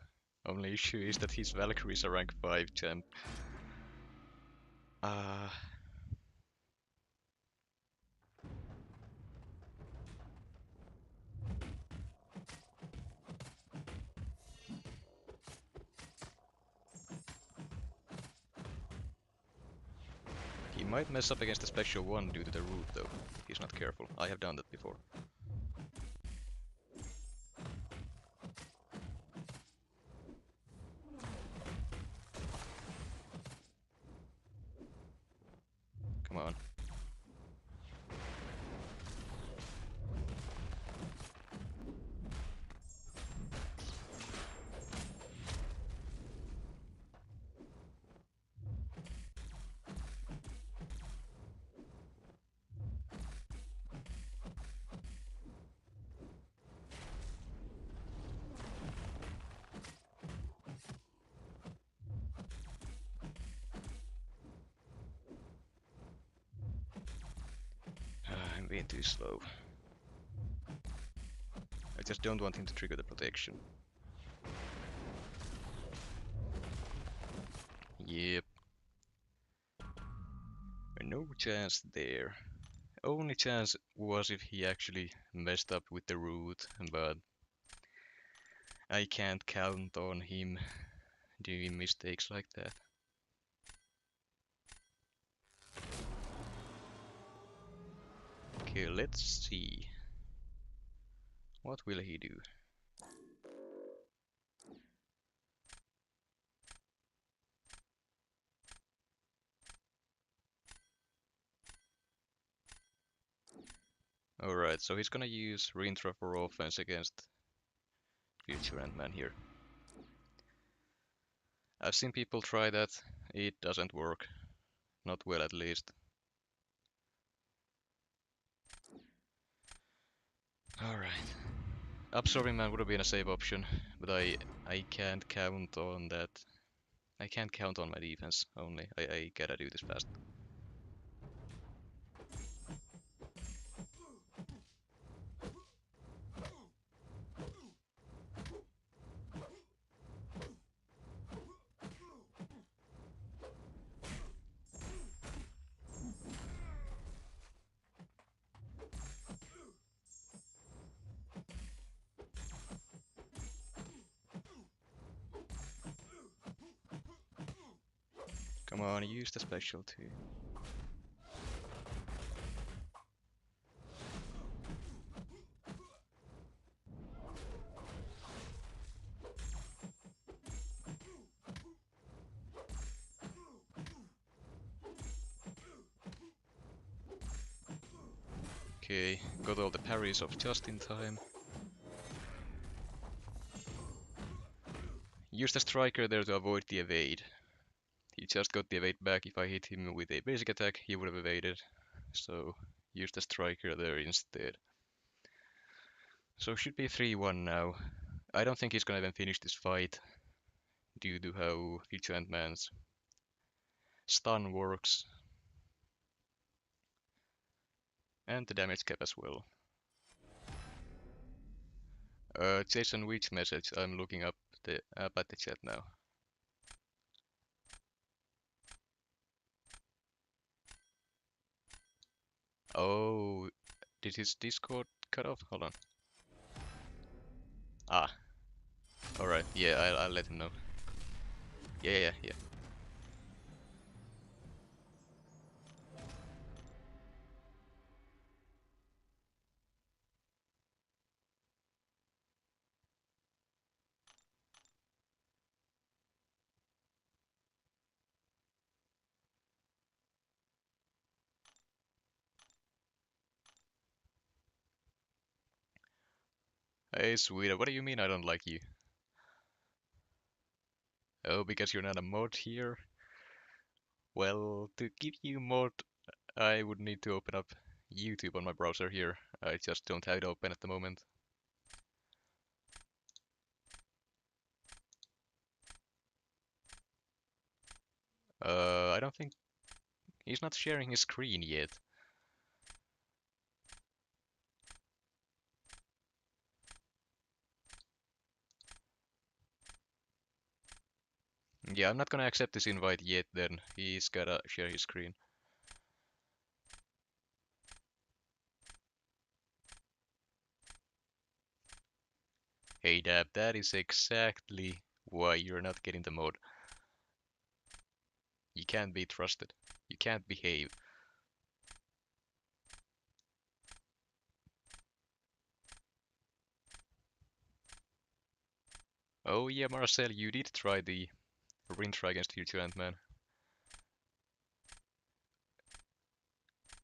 Only issue is that his Valkyrie is a rank 5 champ. Uh, he might mess up against the special one due to the root though. He's not careful. I have done that before. Come on. I'm being too slow. I just don't want him to trigger the protection. Yep. No chance there. Only chance was if he actually messed up with the root, but I can't count on him doing mistakes like that. Okay, let's see. What will he do? Alright, so he's gonna use Rintra for offense against Future Ant-Man here. I've seen people try that. It doesn't work. Not well, at least. Alright. Absorbing Man would have been a safe option, but I can't count on that. I can't count on my defense only. I gotta do this fast. Come on, use the special too. Okay, got all the parries off just in time. Use the striker there to avoid the evade. He just got the evade back. If I hit him with a basic attack, he would have evaded. So use the striker there instead. So should be 3-1 now. I don't think he's gonna even finish this fight due to how Future Ant-Man's stun works. And the damage cap as well. Jason, which message? I'm looking up at the chat now. Oh, did his Discord cut off? Hold on. Ah, alright. Yeah, I'll let him know. Yeah. Hey, sweetie, what do you mean I don't like you? Oh, because you're not a mod here? Well, to give you mod, I would need to open up YouTube on my browser here. I just don't have it open at the moment. I don't think he's not sharing his screen yet. Yeah, I'm not gonna accept this invite yet then. He's gotta share his screen. Hey Dab, that is exactly why you're not getting the mod. You can't be trusted. You can't behave. Oh yeah, Marcel, you did try the Rintra against Future Ant-Man.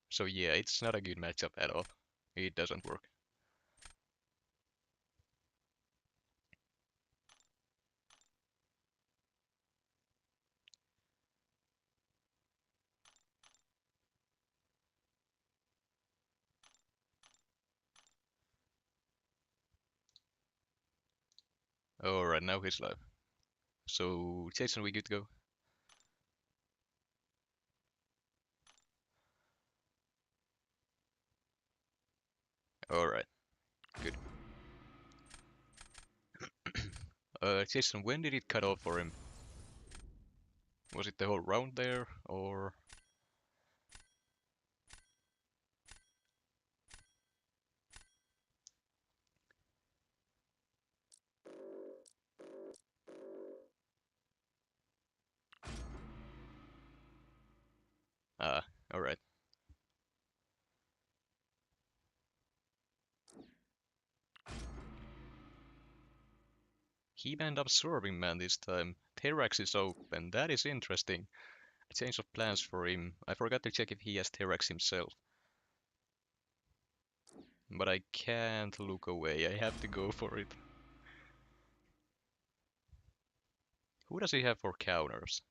So yeah, it's not a good matchup at all. It doesn't work. Alright, now he's live. So, Jason, we good to go? Alright, good. Jason, when did it cut off for him? Was it the whole round there, or...? Ah, alright. He banned Absorbing Man this time. Terax is open, that is interesting. A change of plans for him. I forgot to check if he has Terax himself. But I can't look away, I have to go for it. Who does he have for counters?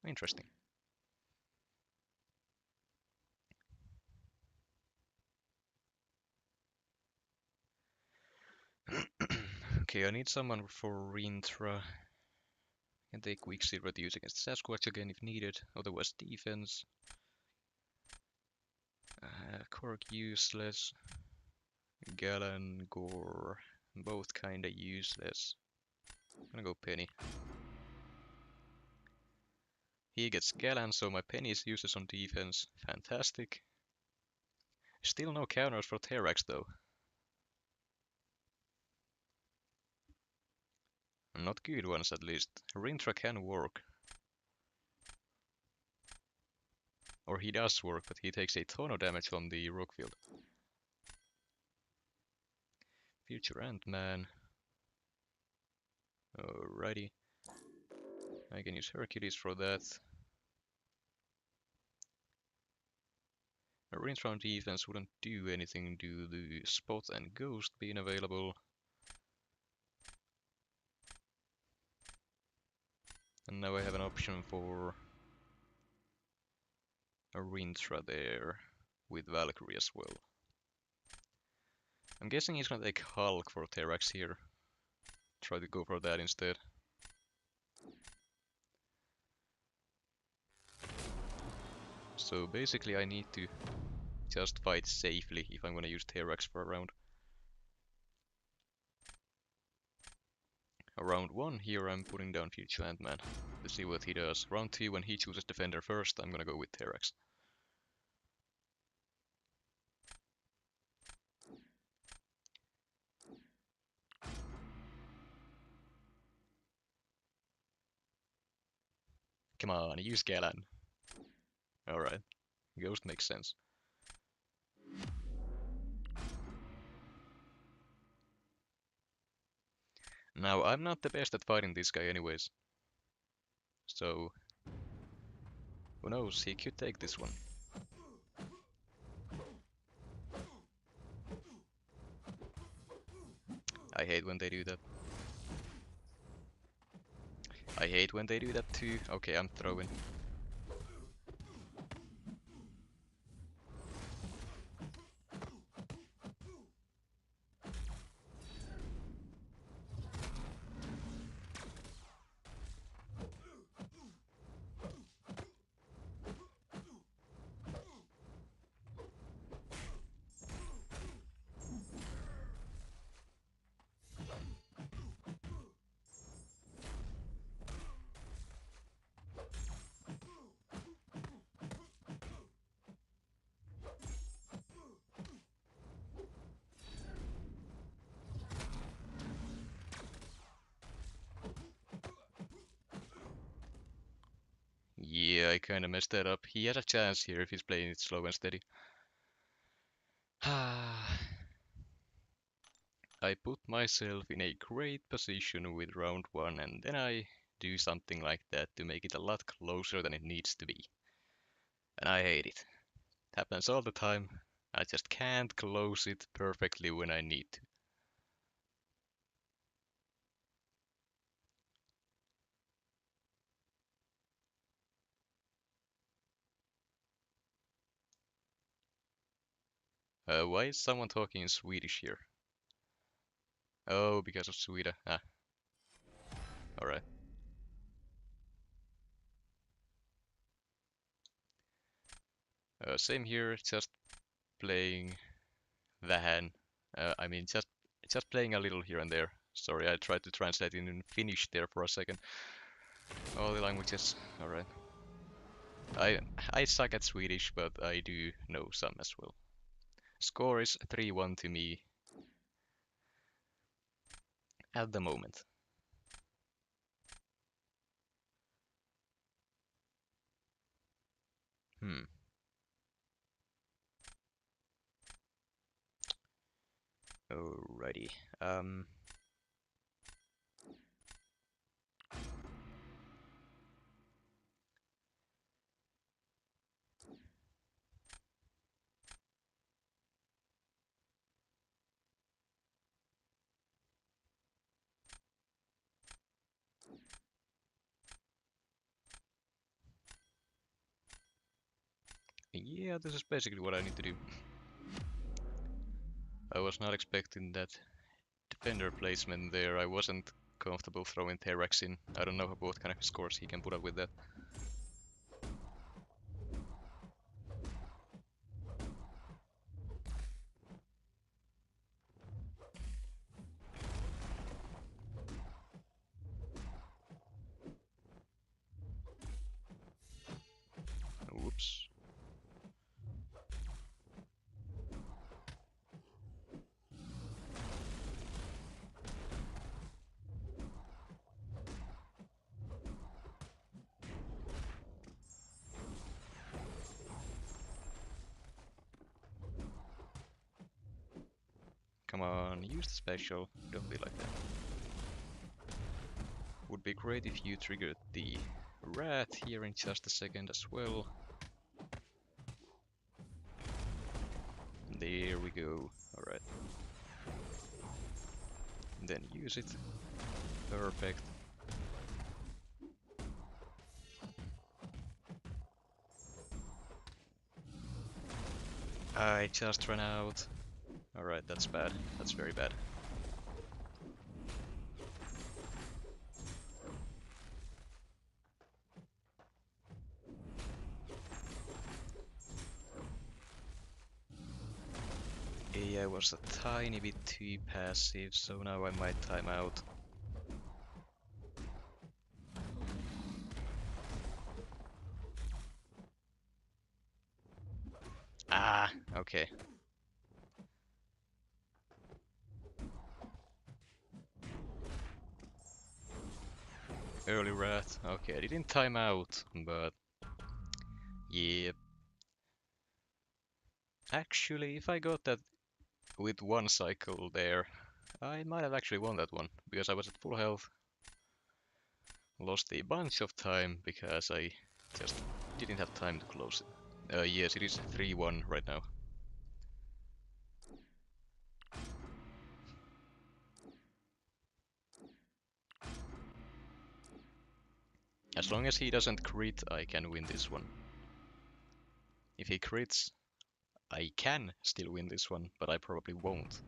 Interesting. Okay, I need someone for Rintra. Can take Quicksilver to use against Sasquatch again if needed, otherwise defense. Cork useless. Gallon, Gore, both kinda useless. I'm gonna go Penny. He gets Gallon, so my Penny is useless on defense. Fantastic. Still no counters for Terax though. Not good ones at least. Rintra can work. Or he does work, but he takes a ton of damage from the Rockfield. Future Ant-Man. Alrighty. I can use Hercules for that. A range round defense wouldn't do anything due to spot and ghost being available. And now I have an option for a Rintra there with Valkyrie as well. I'm guessing he's gonna take Hulk for Terrax here. Try to go for that instead. So basically I need to just fight safely if I'm gonna use Terrax for a round. Round 1 here I'm putting down Future Ant-Man to see what he does. Round 2 when he chooses Defender first I'm gonna go with Terrax. Come on, use Galan. Alright, Ghost makes sense. Now, I'm not the best at fighting this guy anyways. So, who knows, he could take this one. I hate when they do that. I hate when they do that too. Okay, I'm throwing. Yeah, I kinda messed that up. He had a chance here if he's playing it slow and steady. I put myself in a great position with round 1 and then I do something like that to make it a lot closer than it needs to be. And I hate it. It happens all the time. I just can't close it perfectly when I need to. Why is someone talking in Swedish here? Oh, because of Sweden. Ah, alright. Same here, just playing vähän. I mean, just playing a little here and there. Sorry, I tried to translate it in Finnish there for a second. All the languages, alright. I suck at Swedish, but I do know some as well. Score is 3-1 to me at the moment. Alrighty. Yeah, this is basically what I need to do. I was not expecting that defender placement there. I wasn't comfortable throwing Terrax in. I don't know what kind of scores he can put up with that. Whoops. Come on, use the special. Don't be like that. Would be great if you triggered the rat here in just a second as well. Here we go. Alright. Then use it. Perfect. I just ran out. Alright, that's bad. That's very bad. I was a tiny bit too passive, so now I might time out. Ah, okay. Early rat. Okay, I didn't time out, but yeah. Actually, if I got that with one cycle there, I might have actually won that one, because I was at full health. Lost a bunch of time because I just didn't have time to close it. Yes, it is 3-1 right now. As long as he doesn't crit, I can win this one. If he crits, I can still win this one, but I probably won't.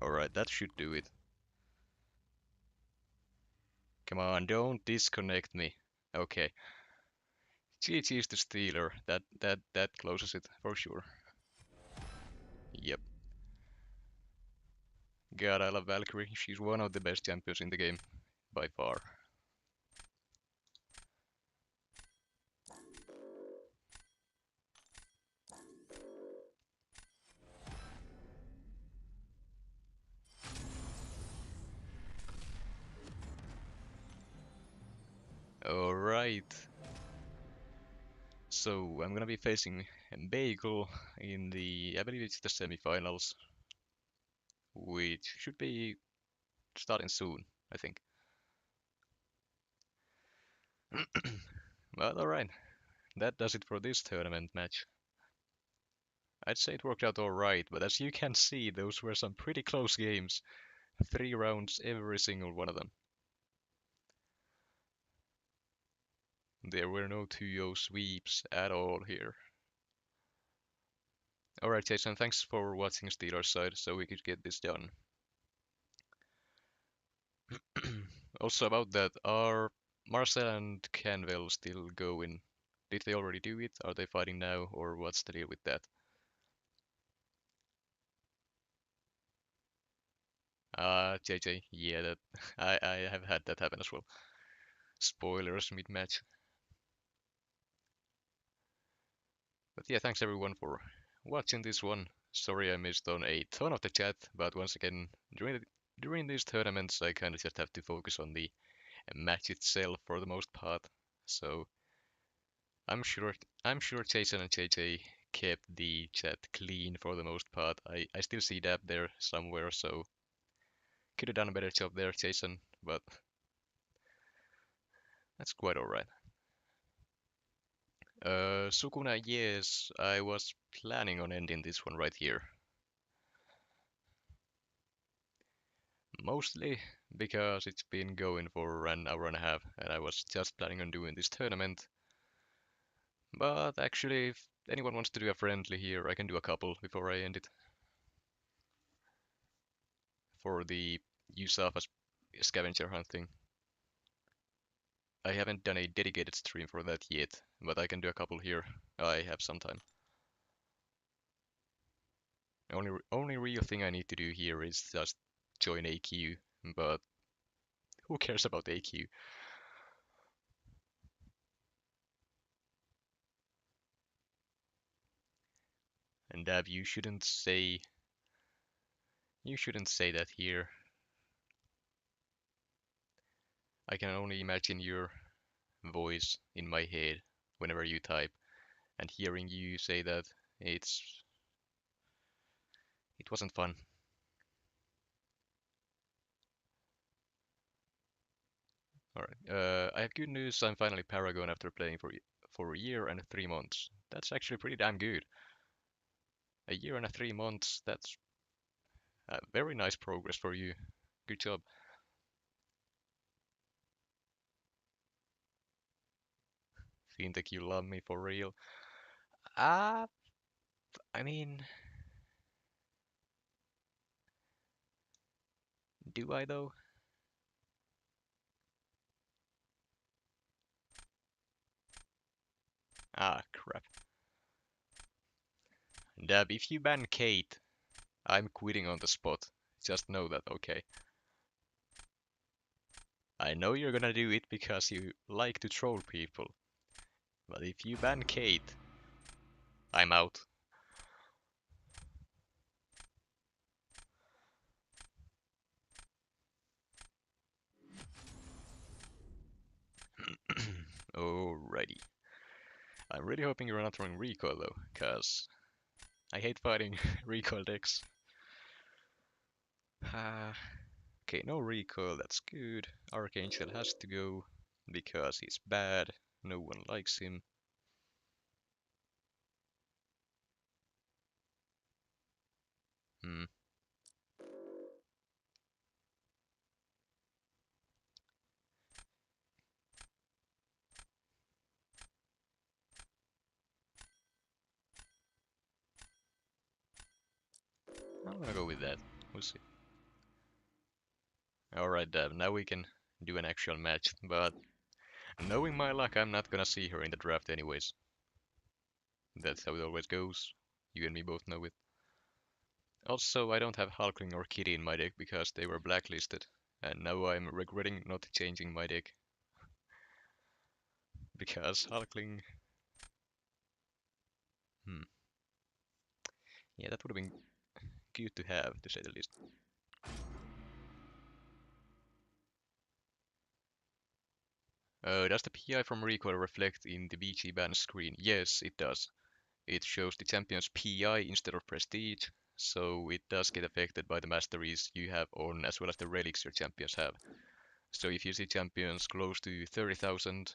Alright, that should do it. Come on, don't disconnect me. Okay. GG's the Steeler. That closes it for sure. Yep. God, I love Valkyrie. She's one of the best champions in the game, by far. Alright. So, I'm gonna be facing Bagel in the, I believe it's the semifinals, which should be starting soon, I think. Well, alright. That does it for this tournament match. I'd say it worked out alright, but as you can see, those were some pretty close games. 3 rounds, every single one of them. There were no 2-0 sweeps at all here. Alright, Jason, thanks for watching Steeler side so we could get this done. Also about that, are Marcel and Canville still going? Did they already do it? Are they fighting now? Or what's the deal with that? JJ, yeah, that I have had that happen as well. Spoilers mid-match. But yeah, thanks everyone for watching this one. Sorry I missed on a ton of the chat, but once again, during these tournaments I kind of just have to focus on the match itself for the most part. So I'm sure Jason and JJ kept the chat clean for the most part. I still see Dab there somewhere, so could have done a better job there, Jason, but that's quite alright. Sukuna, yes, I was planning on ending this one right here. Mostly because it's been going for an hour and a half, and I was just planning on doing this tournament. But actually, if anyone wants to do a friendly here, I can do a couple before I end it. For the Yusafa scavenger hunting. I haven't done a dedicated stream for that yet, but I can do a couple here. I have some time. Only real thing I need to do here is just join a queue, but Who cares about AQ? And Dab, you shouldn't say that here. I can only imagine your voice in my head whenever you type, and hearing you say that, it's it wasn't fun. Alright. I have good news. I'm finally Paragon after playing for a year and 3 months. That's actually pretty damn good. A year and 3 months. That's very nice progress for you. Good job. Fintech, you love me for real. Ah, I mean, do I though? Ah, crap. Dab, if you ban Kate, I'm quitting on the spot. Just know that, okay? I know you're gonna do it because you like to troll people. But if you ban Kate, I'm out. Alrighty. I'm really hoping you're not throwing recoil though, cause I hate fighting recoil decks. Okay, no recoil, that's good. Archangel has to go because he's bad. No one likes him. Hmm. I'm gonna go with that. We'll see. Alright, Dev, now we can do an actual match, but knowing my luck, I'm not gonna see her in the draft anyways. That's how it always goes. You and me both know it. Also, I don't have Hulkling or Kitty in my deck because they were blacklisted, and now I'm regretting not changing my deck because Hulkling. Hmm. Yeah, that would have been good to have, to say the least. Does the PI from Recoil reflect in the BG ban screen? Yes, it does. It shows the champion's PI instead of prestige, so it does get affected by the masteries you have on as well as the relics your champions have. So if you see champions close to 30,000,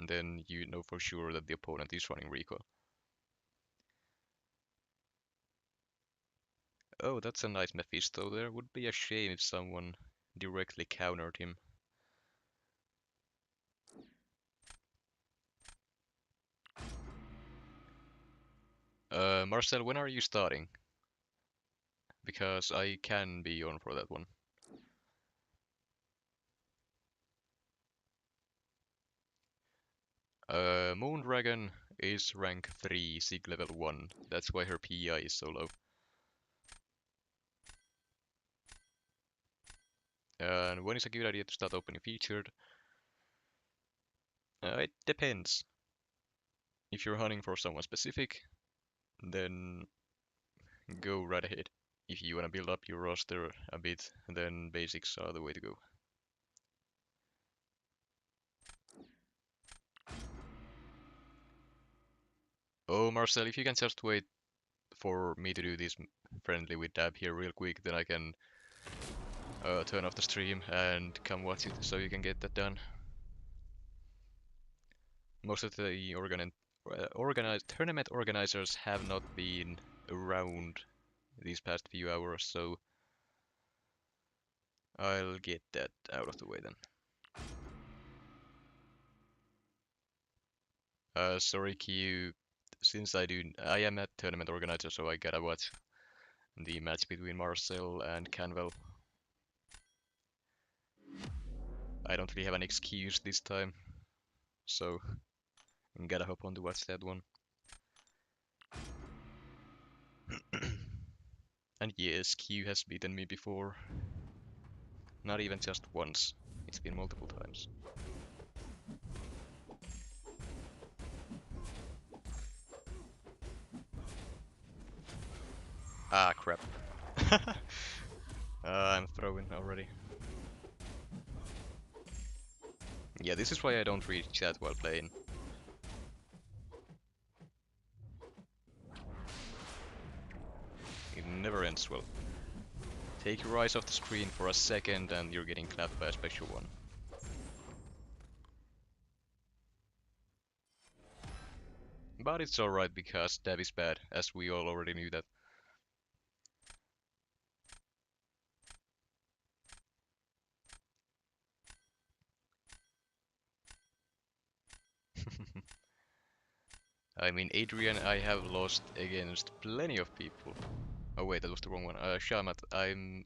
then you know for sure that the opponent is running Recoil. Oh, that's a nice Mephisto. There would be a shame if someone directly countered him. Marcel, when are you starting? Because I can be on for that one. Moondragon is rank 3, Sig level 1. That's why her PI is so low. And when is a good idea to start opening featured? It depends. If you're hunting for someone specific, then go right ahead. If you want to build up your roster a bit, then basics are the way to go. Oh, Marcel, if you can just wait for me to do this friendly with Dab here real quick, then I can turn off the stream and come watch it so you can get that done. Most of the organized tournament organizers have not been around these past few hours, so I'll get that out of the way then. Sorry, Q. Since I am a tournament organizer, so I gotta watch the match between Marcel and Canvel. I don't really have an excuse this time, so gotta hop on to watch that one. And yes, Q has beaten me before. Not even just once, It's been multiple times. Ah, crap. I'm throwing already. Yeah, this is why I don't read chat while playing. It never ends well. Take your eyes off the screen for a second and you're getting clapped by a special one. But it's alright because Dev is bad, as we all already knew that. I mean, Adrian, I have lost against plenty of people. Oh wait, that was the wrong one. Shamat,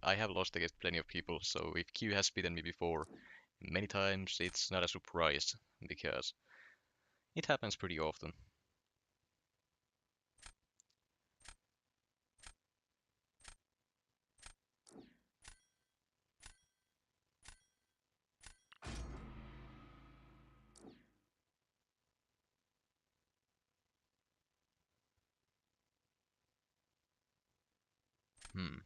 I have lost against plenty of people, so if Q has beaten me before many times, it's not a surprise, because it happens pretty often. Hmm.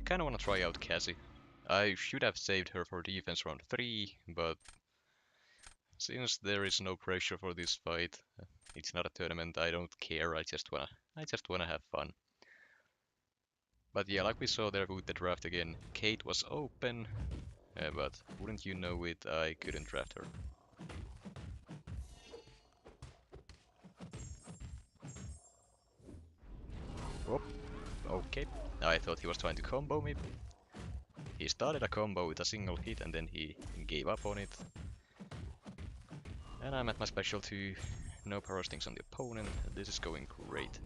Kinda wanna try out Cassie. I should have saved her for defense round 3, but since there is no pressure for this fight, it's not a tournament, I don't care, I just wanna have fun. But yeah, like we saw there with the draft again, Kate was open, but wouldn't you know it, I couldn't draft her. Oh, okay. I thought he was trying to combo me. He started a combo with a single hit and then he gave up on it. And I'm at my special 2. No power stings on the opponent. This is going great.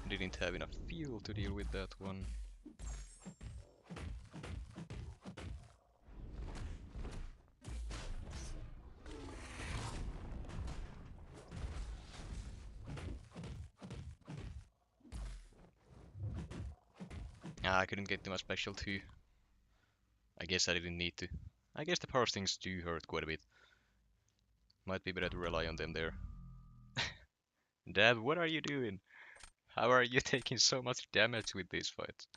Didn't have enough fuel to deal with that one. I couldn't get to my special 2. I guess I didn't need to. I guess the power stings do hurt quite a bit. Might be better to rely on them there. Dad, what are you doing? How are you taking so much damage with these fights?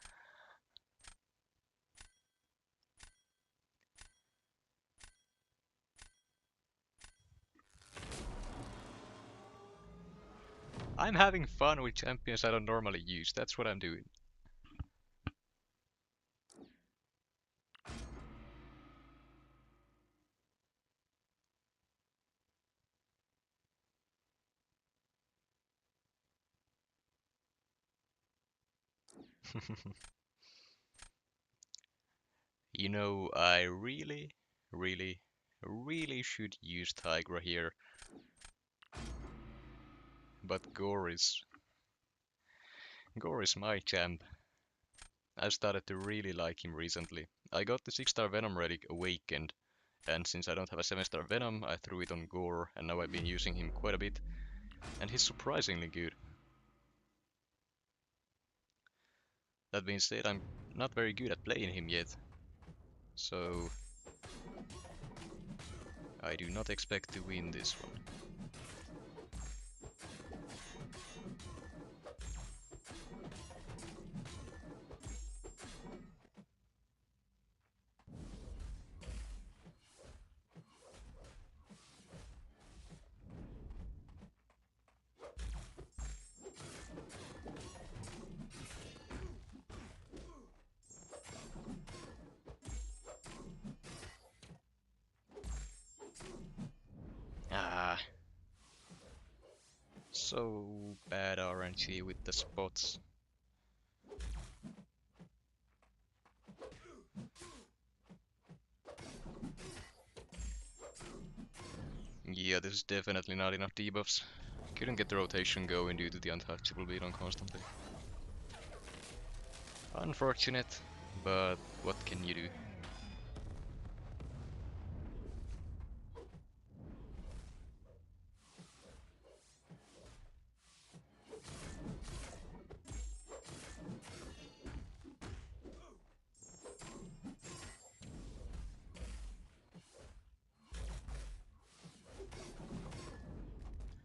I'm having fun with champions I don't normally use, that's what I'm doing. You know, I really should use Tigra here. But Gore is my champ. I've started to really like him recently. I got the 6-star Venom relic Awakened, and since I don't have a 7-star Venom, I threw it on Gore, and now I've been using him quite a bit, and he's surprisingly good. That being said, I'm not very good at playing him yet, so I do not expect to win this one. Ah, so bad RNG with the spots. yeah, this is definitely not enough debuffs. Couldn't get the rotation going due to the untouchable being on constantly. Unfortunate, but what can you do?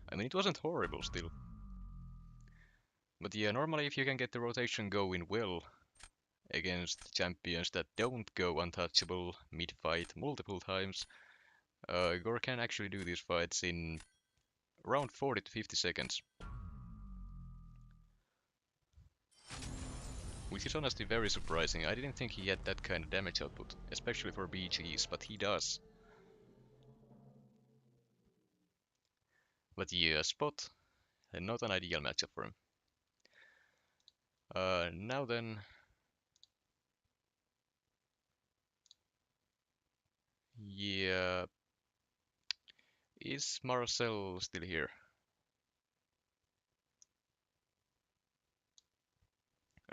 I mean, it wasn't horrible still. But yeah, normally if you can get the rotation going well against champions that don't go untouchable mid-fight multiple times, Gore can actually do these fights in around 40 to 50 seconds. Which is honestly very surprising. I didn't think he had that kind of damage output, especially for BGs, but he does. But yeah, Spot, not an ideal matchup for him. Now then, yeah, is Marcel still here?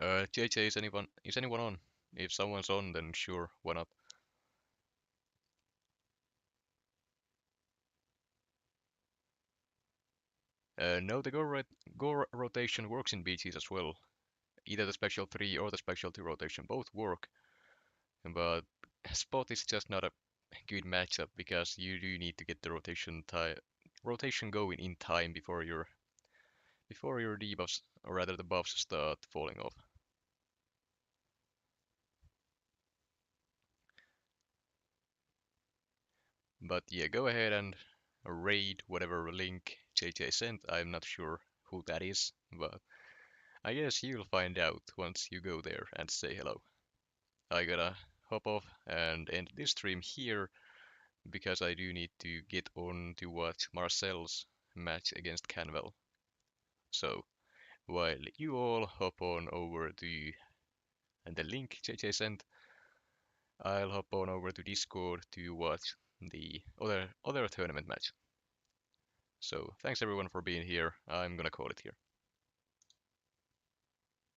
JJ, is anyone on? If someone's on, then sure, why not? No, the go rotation works in BGs as well. Either the special 3 or the special 2 rotation both work, but Spot is just not a good matchup because you do need to get the rotation going in time before your debuffs, or rather the buffs, start falling off. But yeah, go ahead and raid whatever link JJ sent. I'm not sure who that is, but I guess you'll find out once you go there and say hello. I gotta hop off and end this stream here because I do need to get on to watch Marcel's match against Canvel. So while you all hop on over to and the link JJ sent, I'll hop on over to Discord to watch the other tournament match. So thanks everyone for being here. I'm gonna call it here.